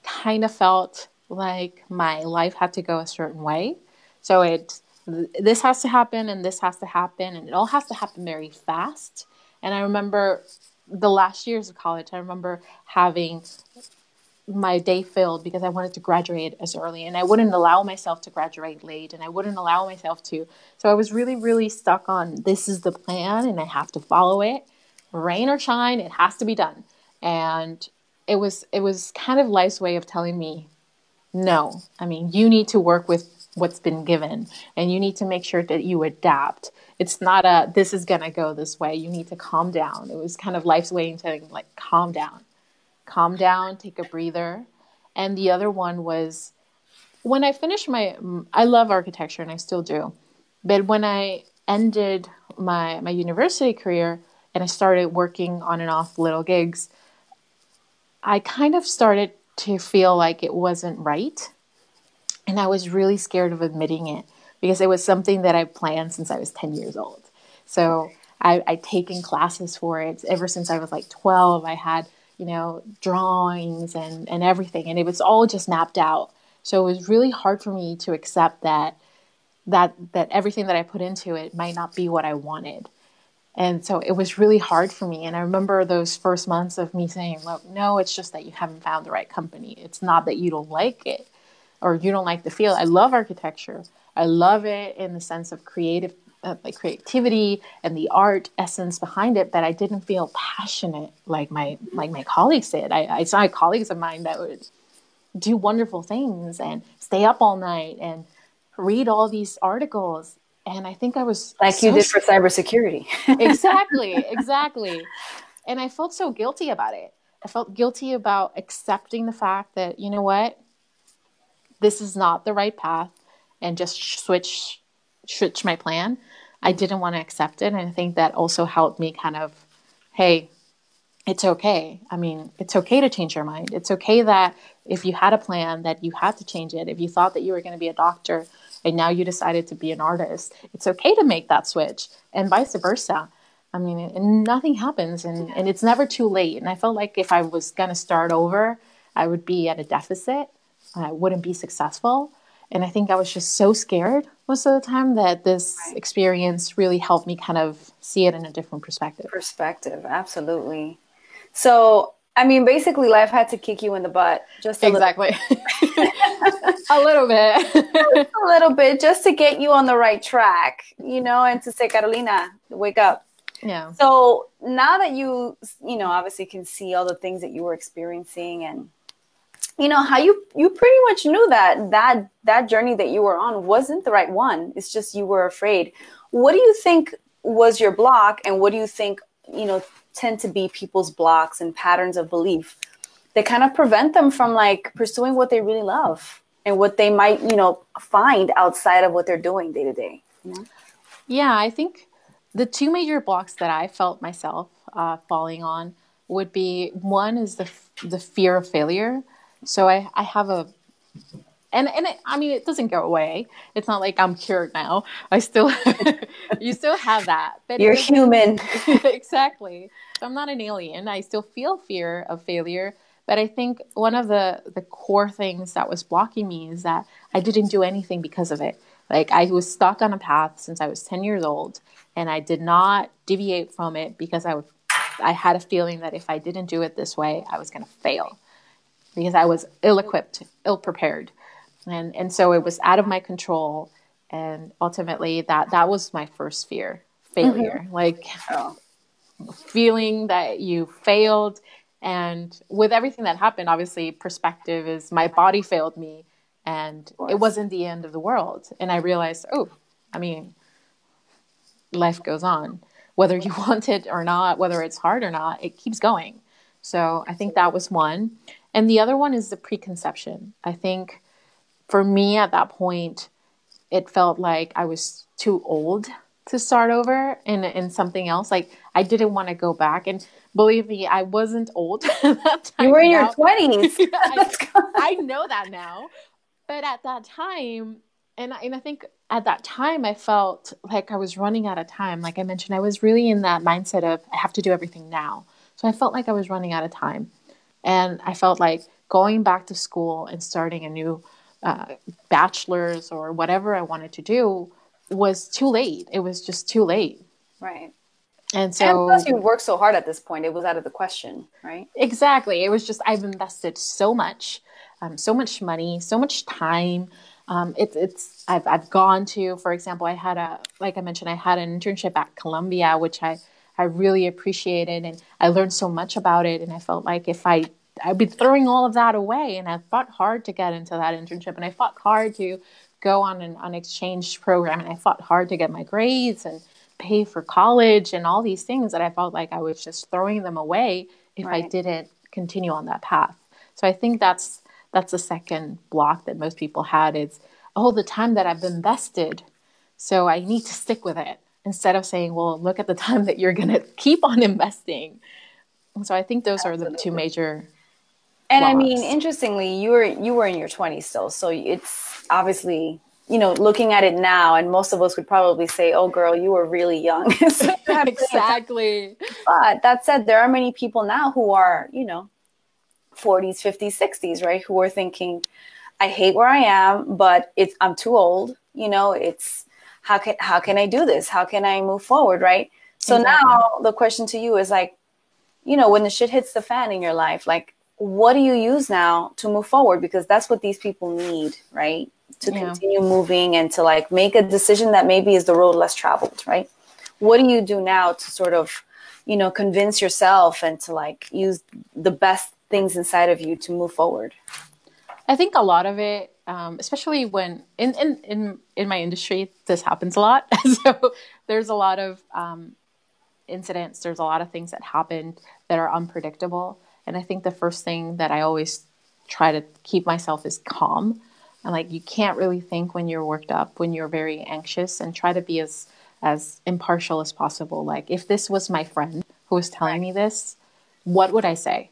kind of felt like my life had to go a certain way. So this has to happen and this has to happen, and it all has to happen very fast. And I remember the last years of college, I remember having my day filled because I wanted to graduate as early, and I wouldn't allow myself to graduate late, and I wouldn't allow myself to. So I was really, really stuck on, this is the plan and I have to follow it. Rain or shine, it has to be done. And it was kind of life's way of telling me, no, I mean, you need to work with what's been given, and you need to make sure that you adapt. It's not this is going to go this way. You need to calm down. It was kind of life's way of telling, like, calm down, take a breather. And the other one was when I finished I love architecture and I still do. But when I ended my university career and I started working on and off little gigs, I kind of started to feel like it wasn't right. And I was really scared of admitting it because it was something that I planned since I was 10 years old. So I'd taken classes for it ever since I was like 12. I had, drawings and everything. And it was all just mapped out. So it was really hard for me to accept that everything that I put into it might not be what I wanted. And so it was really hard for me. And I remember those first months of me saying, look, no, it's just that you haven't found the right company. It's not that you don't like it or you don't like the field. I love architecture. I love it in the sense of creativity and the art essence behind it, but I didn't feel passionate like my colleagues did. I saw colleagues of mine that would do wonderful things and stay up all night and read all these articles. And I think I was like you did for cybersecurity. Exactly. And I felt so guilty about it. I felt guilty about accepting the fact that, you know what, this is not the right path, and just switch my plan. I didn't want to accept it. And I think that also helped me kind of, hey, it's okay. I mean, it's okay to change your mind. It's okay that if you had a plan that you had to change it. If you thought that you were going to be a doctor and now you decided to be an artist, it's okay to make that switch, and vice versa. I mean, and nothing happens, and it's never too late. And I felt like if I was going to start over, I would be at a deficit. I wouldn't be successful. And I think I was just so scared most of the time that this experience really helped me kind of see it in a different perspective. Absolutely. So, I mean, basically life had to kick you in the butt. Just a exactly. A little bit. A little bit, just to get you on the right track, and to say, Carolina, wake up. Yeah. So now that you obviously can see all the things that you were experiencing, and how you pretty much knew that journey that you were on wasn't the right one. It's just you were afraid. What do you think was your block, and what do you think tend to be people's blocks and patterns of belief that kind of prevent them from like pursuing what they really love and what they might find outside of what they're doing day to day? Yeah, I think the two major blocks that I felt myself falling on would be, one is the fear of failure. So I have I mean, it doesn't go away. It's not like I'm cured now. You still have that. But you're human. Exactly. So I'm not an alien. I still feel fear of failure. But I think one of the core things that was blocking me is that I didn't do anything because of it. Like, I was stuck on a path since I was 10 years old, and I did not deviate from it because I had a feeling that if I didn't do it this way, I was going to fail because I was ill-equipped, ill-prepared. And so it was out of my control. And ultimately that was my first fear, failure, like feeling that you failed. And with everything that happened, obviously perspective is my body failed me and it wasn't the end of the world. And I realized, life goes on. whether you want it or not, whether it's hard or not, it keeps going. So I think that was one. And the other one is the preconception. I think for me at that point, it felt like I was too old to start over in something else. Like I didn't want to go back. And believe me, I wasn't old at that time. You were in your 20s. I know that now. But at that time, and I think at that time, I felt like I was running out of time. Like I mentioned, I was really in that mindset of I have to do everything now. So I felt like I was running out of time. And I felt like going back to school and starting a new bachelor's or whatever I wanted to do was too late. It was just too late. Right. And so, plus you worked so hard at this point, it was out of the question, right? Exactly. It was just, I've invested so much money, so much time. I've gone to, for example, like I mentioned, I had an internship at Columbia, which I really appreciated, and I learned so much about it. And I felt like I'd be throwing all of that away. And I fought hard to get into that internship, and I fought hard to go on an exchange program, and I fought hard to get my grades and pay for college and all these things that I felt like I was just throwing them away if I didn't continue on that path. So I think that's the second block that most people had is, the time that I've invested, so I need to stick with it, instead of saying, well, look at the time that you're going to keep on investing. And so I think those are the two major And blocks. I mean, interestingly, you were in your 20s still, so it's obviously, looking at it now, and most of us would probably say, oh, girl, you were really young. So Exactly. But that said, there are many people now who are, 40s, 50s, 60s, right? Who are thinking, I hate where I am, but I'm too old. It's how can I do this? How can I move forward, right? So now the question to you is like, when the shit hits the fan in your life, like, what do you use now to move forward? Because that's what these people need, right? To continue moving and to like make a decision that maybe is the road less traveled, right? What do you do now to sort of, convince yourself and to like use the best things inside of you to move forward? I think a lot of it, especially when in my industry, this happens a lot. So there's a lot of incidents. There's a lot of things that happen that are unpredictable. And I think the first thing that I always try to keep myself is calm. And like, you can't really think when you're worked up, when you're very anxious, and try to be as impartial as possible. Like, if this was my friend who was telling me this, what would I say?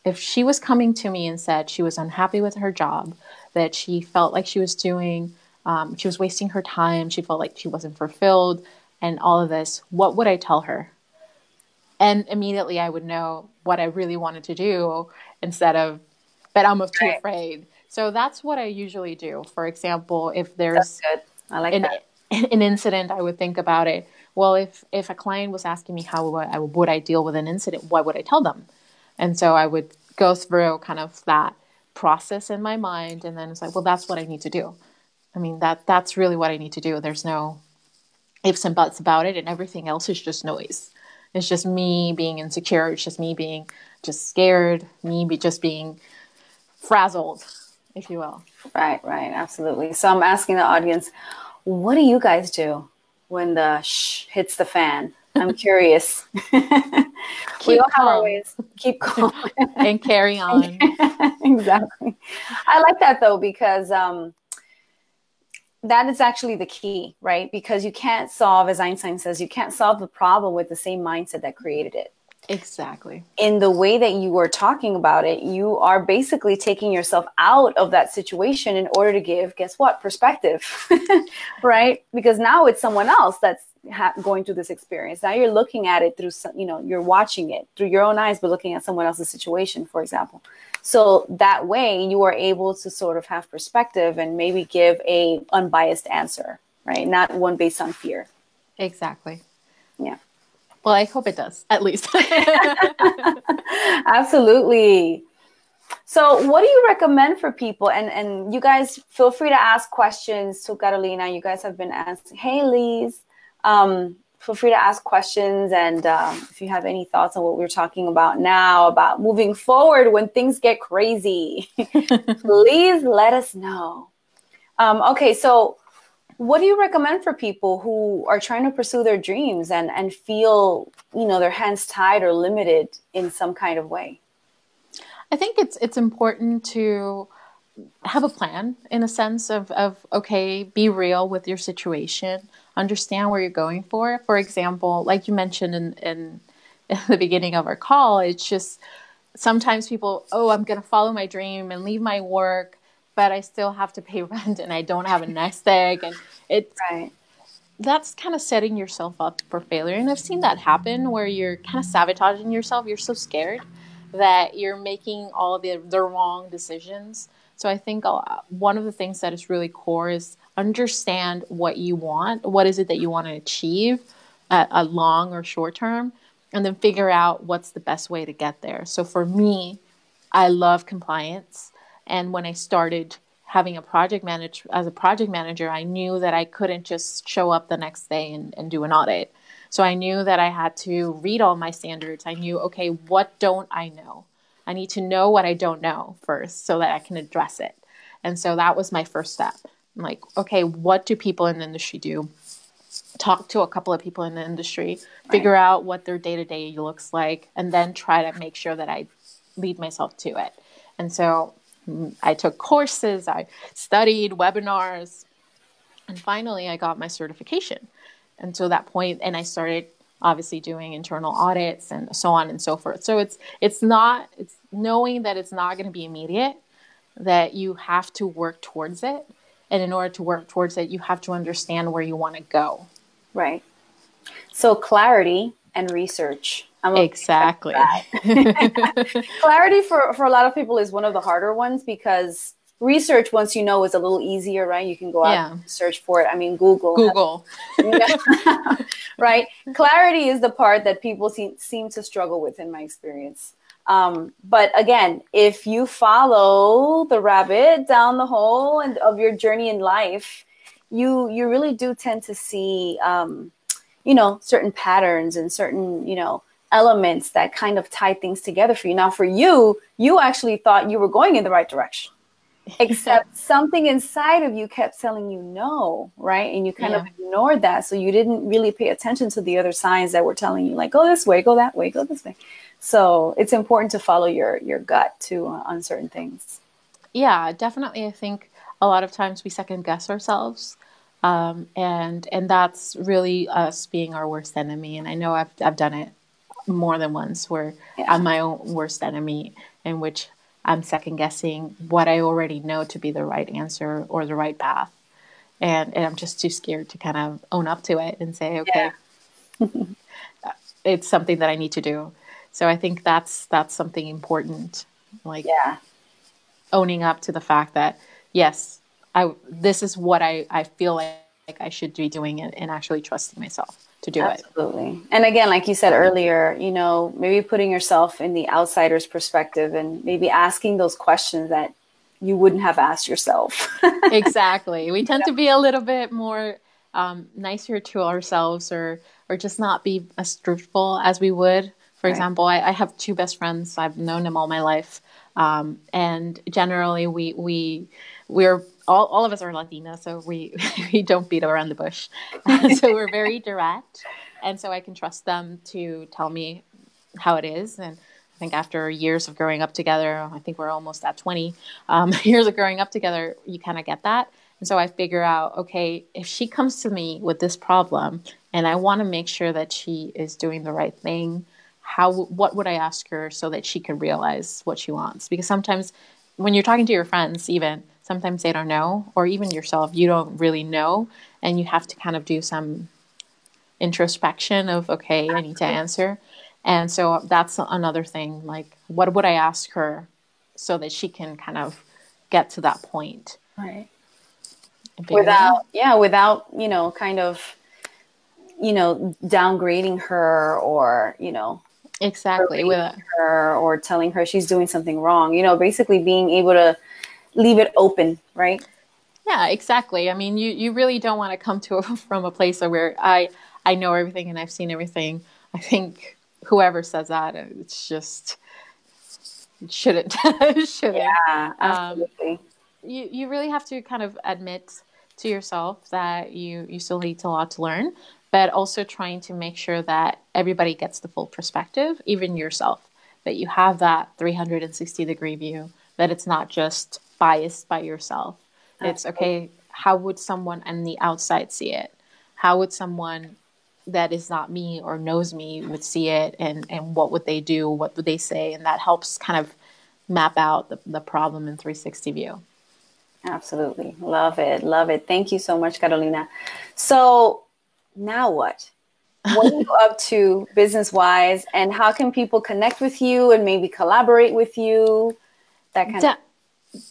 If she was coming to me and said she was unhappy with her job, that she felt like she was wasting her time, she felt like she wasn't fulfilled, and all of this, what would I tell her? And immediately I would know what I really wanted to do, instead of, but I'm too afraid. So that's what I usually do. For example, if there's an incident, I would think about it. Well, if a client was asking me how would I deal with an incident, what would I tell them? And so I would go through kind of that process in my mind, and then it's like, well, that's what I need to do. I mean, that's really what I need to do. There's no ifs and buts about it, and everything else is just noise. It's just me being insecure. It's just me being just scared, just being frazzled, if you will. Right, absolutely. So I'm asking the audience, what do you guys do when the hits the fan? I'm curious. We all have our ways. Keep calm. And carry on. Exactly. I like that though, because that is actually the key, right? Because you can't solve, as Einstein says, you can't solve the problem with the same mindset that created it. Exactly. In the way that you were talking about it, you are basically taking yourself out of that situation in order to give, guess what, perspective, right? Because now it's someone else that's going through this experience. Now you're looking at it through, you're watching it through your own eyes, but looking at someone else's situation, for example. So that way you are able to sort of have perspective and maybe give a unbiased answer, right? Not one based on fear. Exactly. Yeah. Well, I hope it does, at least. Absolutely. So what do you recommend for people? And you guys feel free to ask questions to Carolina. You guys have been asking, hey, Liz, feel free to ask questions. And if you have any thoughts on what we're talking about now, about moving forward when things get crazy, please let us know. Okay, so What do you recommend for people who are trying to pursue their dreams and feel, their hands tied or limited in some kind of way? I think it's important to have a plan in a sense of okay, be real with your situation, understand where you're going for. For example, like you mentioned in the beginning of our call, it's just sometimes people, oh, I'm going to follow my dream and leave my work, but I still have to pay rent and I don't have a nest egg. And it's, Right. that's kind of setting yourself up for failure. And I've seen that happen where you're kind of sabotaging yourself. You're so scared that you're making all the wrong decisions. So I think one of the things that is really core is understand what you want. What is it that you want to achieve at a long or short term? And then figure out what's the best way to get there. So for me, I love compliance. And when I started having a as a project manager, I knew that I couldn't just show up the next day and do an audit. So I knew that I had to read all my standards. I knew, okay, what don't I know? I need to know what I don't know first so that I can address it. And so that was my first step. I'm like, okay, what do people in the industry do? Talk to a couple of people in the industry, figure out what their day-to-day looks like, and then try to make sure that I lead myself to it. And so I took courses, I studied webinars, and finally I got my certification. And so that point, and I started obviously doing internal audits and so on and so forth. So it's knowing that it's not going to be immediate, that you have to work towards it. And in order to work towards it, you have to understand where you want to go. Right. So clarity and research. Exactly. Clarity for a lot of people is one of the harder ones because research, once you know, is a little easier, right? You can go out and search for it. I mean, Google. Right. Clarity is the part that people seem to struggle with in my experience. But again, if you follow the rabbit down the hole and of your journey in life, you really do tend to see, certain patterns and certain, elements that kind of tie things together for you. Now, for you actually thought you were going in the right direction, except something inside of you kept telling you no, right? And you kind of ignored that. So you didn't really pay attention to the other signs that were telling you, like, go this way, go that way, go this way. So it's important to follow your gut too on certain things. Yeah, definitely. I think a lot of times we second guess ourselves. And that's really us being our worst enemy. And I know I've done it more than once where I'm my own worst enemy, in which I'm second guessing what I already know to be the right answer or the right path. And I'm just too scared to kind of own up to it and say, okay, it's something that I need to do. So I think that's something important, like owning up to the fact that, yes, this is what I feel like I should be doing it, and actually trusting myself to do it. Absolutely. And again, like you said earlier, maybe putting yourself in the outsider's perspective and maybe asking those questions that you wouldn't have asked yourself. Exactly. We tend to be a little bit more nicer to ourselves or just not be as truthful as we would. For example, I have two best friends. I've known them all my life. And generally we're all of us are Latina, so we don't beat around the bush. So we're very direct. And so I can trust them to tell me how it is. And I think after years of growing up together, I think we're almost at 20 years of growing up together, you kind of get that. And so I figure out, okay, if she comes to me with this problem and I want to make sure that she is doing the right thing, what would I ask her so that she can realize what she wants? Because sometimes when you're talking to your friends, even sometimes they don't know, or even yourself, you don't really know. And you have to kind of do some introspection of, okay, I need to answer. And so that's another thing, like, what would I ask her so that she can kind of get to that point? Right. Without, kind of, downgrading her or, exactly, with her or telling her she's doing something wrong, basically being able to leave it open, right? Yeah, exactly. I mean, you really don't want to come from a place where I know everything and I've seen everything. I think whoever says that, it's just, it shouldn't. Yeah, absolutely. You really have to kind of admit to yourself that you still need a lot to learn, but also trying to make sure that everybody gets the full perspective, even yourself, that you have that 360-degree view, that it's not just biased by yourself. It's okay, how would someone on the outside see it? How would someone that is not me or knows me would see it, and what would they do? What would they say? And that helps kind of map out the problem in 360 view. Absolutely. Love it. Love it. Thank you so much, Carolina. So now what? What are you up to business-wise, and how can people connect with you and maybe collaborate with you? That kind of...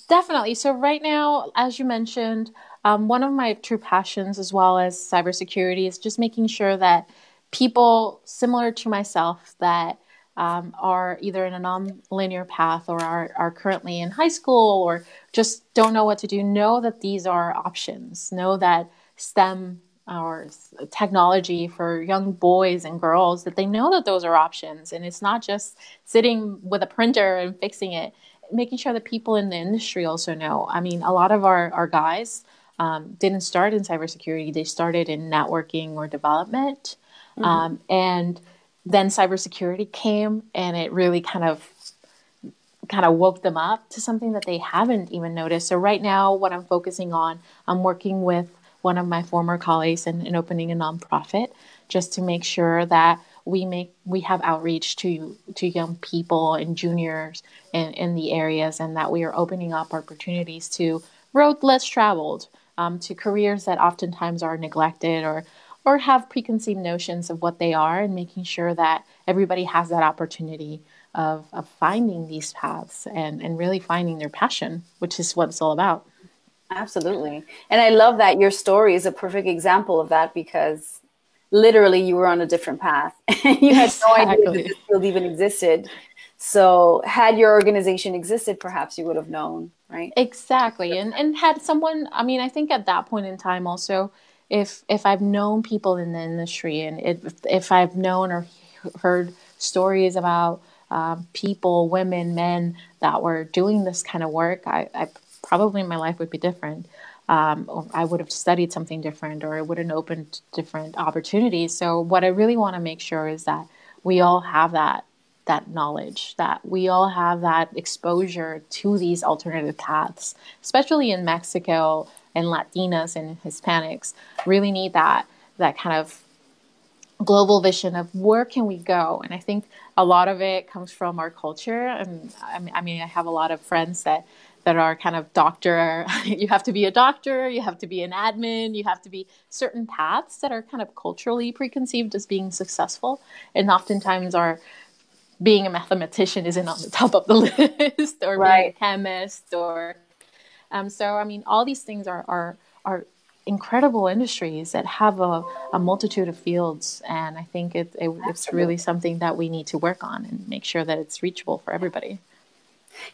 Definitely. So right now, as you mentioned, one of my true passions, as well as cybersecurity, is just making sure that people similar to myself that are either in a non-linear path or are currently in high school or just don't know what to do, know that these are options, know that STEM or technology for young boys and girls, that they know that those are options. And it's not just sitting with a printer and fixing it, making sure that people in the industry also know. I mean, a lot of our guys didn't start in cybersecurity. They started in networking or development. And then cybersecurity came, and it really kind of woke them up to something that they haven't even noticed. So right now, what I'm focusing on, I'm working with one of my former colleagues in opening a nonprofit, just to make sure that we have outreach to young people and juniors in the areas, and that we are opening up opportunities to road less traveled, to careers that oftentimes are neglected or have preconceived notions of what they are, and making sure that everybody has that opportunity of finding these paths and really finding their passion, which is what it's all about. Absolutely. And I love that your story is a perfect example of that, because literally you were on a different path. You had no idea that this field even existed. So had your organization existed, perhaps you would have known, right? Exactly. And had someone, I mean, I think at that point in time also, if I've known people in the industry, and if I've known or heard stories about people, women, men that were doing this kind of work, I probably my life would be different. Or I would have studied something different, or it would have opened different opportunities. So what I really want to make sure is that we all have that knowledge, that we all have that exposure to these alternative paths, especially in Mexico, and Latinas and Hispanics really need that kind of global vision of where can we go. And I think a lot of it comes from our culture. And I mean, I have a lot of friends that are kind of doctor. You have to be a doctor, you have to be an admin, you have to be certain paths that are kind of culturally preconceived as being successful. And oftentimes being a mathematician isn't on the top of the list, or being a chemist, or so I mean, all these things are incredible industries that have a multitude of fields, and I think it's really something that we need to work on and make sure that it's reachable for everybody.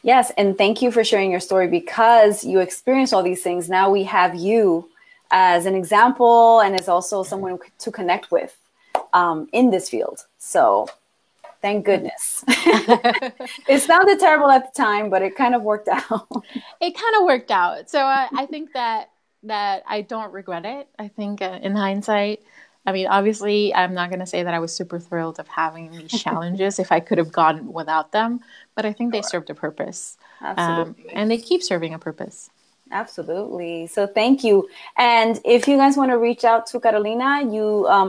Yes, and thank you for sharing your story, because you experienced all these things. Now we have you as an example, and as also someone to connect with in this field. So thank goodness. It sounded terrible at the time, but it kind of worked out. It kind of worked out. So I think that I don't regret it. I think in hindsight, I mean, obviously, I'm not going to say that I was super thrilled of having these challenges if I could have gone without them, but I think they served a purpose. Absolutely. And they keep serving a purpose. Absolutely. So thank you. And if you guys want to reach out to Carolina,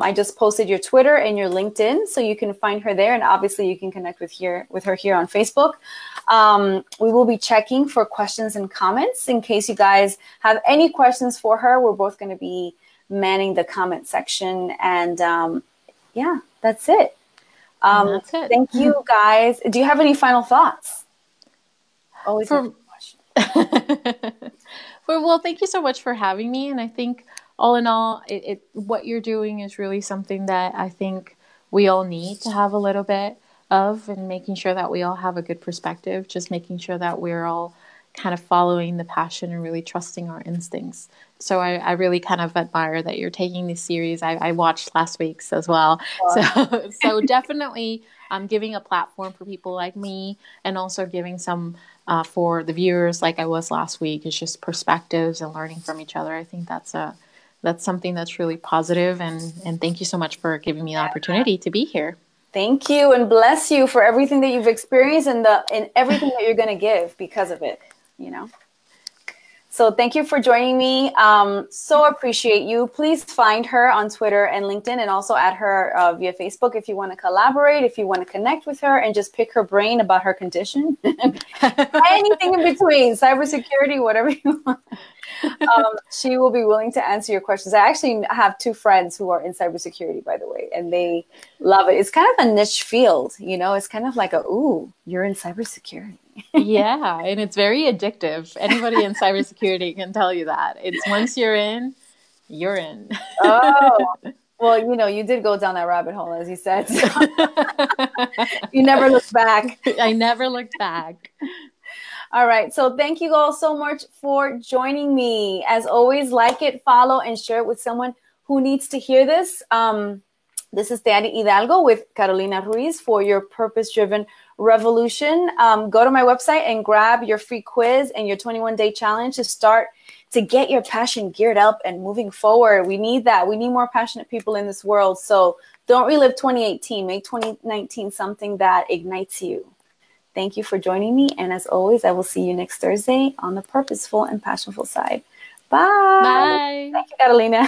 I just posted your Twitter and your LinkedIn, so you can find her there. And obviously you can connect with her here on Facebook. We will be checking for questions and comments in case you guys have any questions for her. We're both going to be manning the comment section. And yeah, that's it. That's it. Thank you, guys. Do you have any final thoughts? Always a question. Well, thank you so much for having me. And I think all in all, what you're doing is really something that I think we all need to have a little bit of, and making sure that we all have a good perspective, just making sure that we're all kind of following the passion and really trusting our instincts. So I really kind of admire that you're taking this series. I watched last week's as well. So definitely giving a platform for people like me, and also giving some for the viewers like I was last week, is just perspectives and learning from each other. I think that's something that's really positive, and thank you so much for giving me the opportunity to be here. Thank you, and bless you for everything that you've experienced and everything that you're going to give because of it, you know. So thank you for joining me. So appreciate you. Please find her on Twitter and LinkedIn, and also add her via Facebook if you want to collaborate, if you want to connect with her and just pick her brain about her condition. Anything in between, cybersecurity, whatever you want. She will be willing to answer your questions. I actually have 2 friends who are in cybersecurity, by the way, and they love it. It's kind of a niche field, you know. It's kind of like ooh, you're in cybersecurity. Yeah, and it's very addictive. Anybody in cybersecurity can tell you that. It's once you're in, you're in. Oh, well, you know, you did go down that rabbit hole, as you said. So. You never looked back. I never looked back. All right. So thank you all so much for joining me. As always, like it, follow, and share it with someone who needs to hear this. This is Teany Hidalgo with Carolina Ruiz for your purpose-driven revolution. Go to my website and grab your free quiz and your 21-day challenge to get your passion geared up and moving forward. We need that. We need more passionate people in this world. So don't relive 2018. Make 2019 something that ignites you. Thank you for joining me. And as always, I will see you next Thursday on the purposeful and passionful side. Bye. Bye. Thank you, Carolina.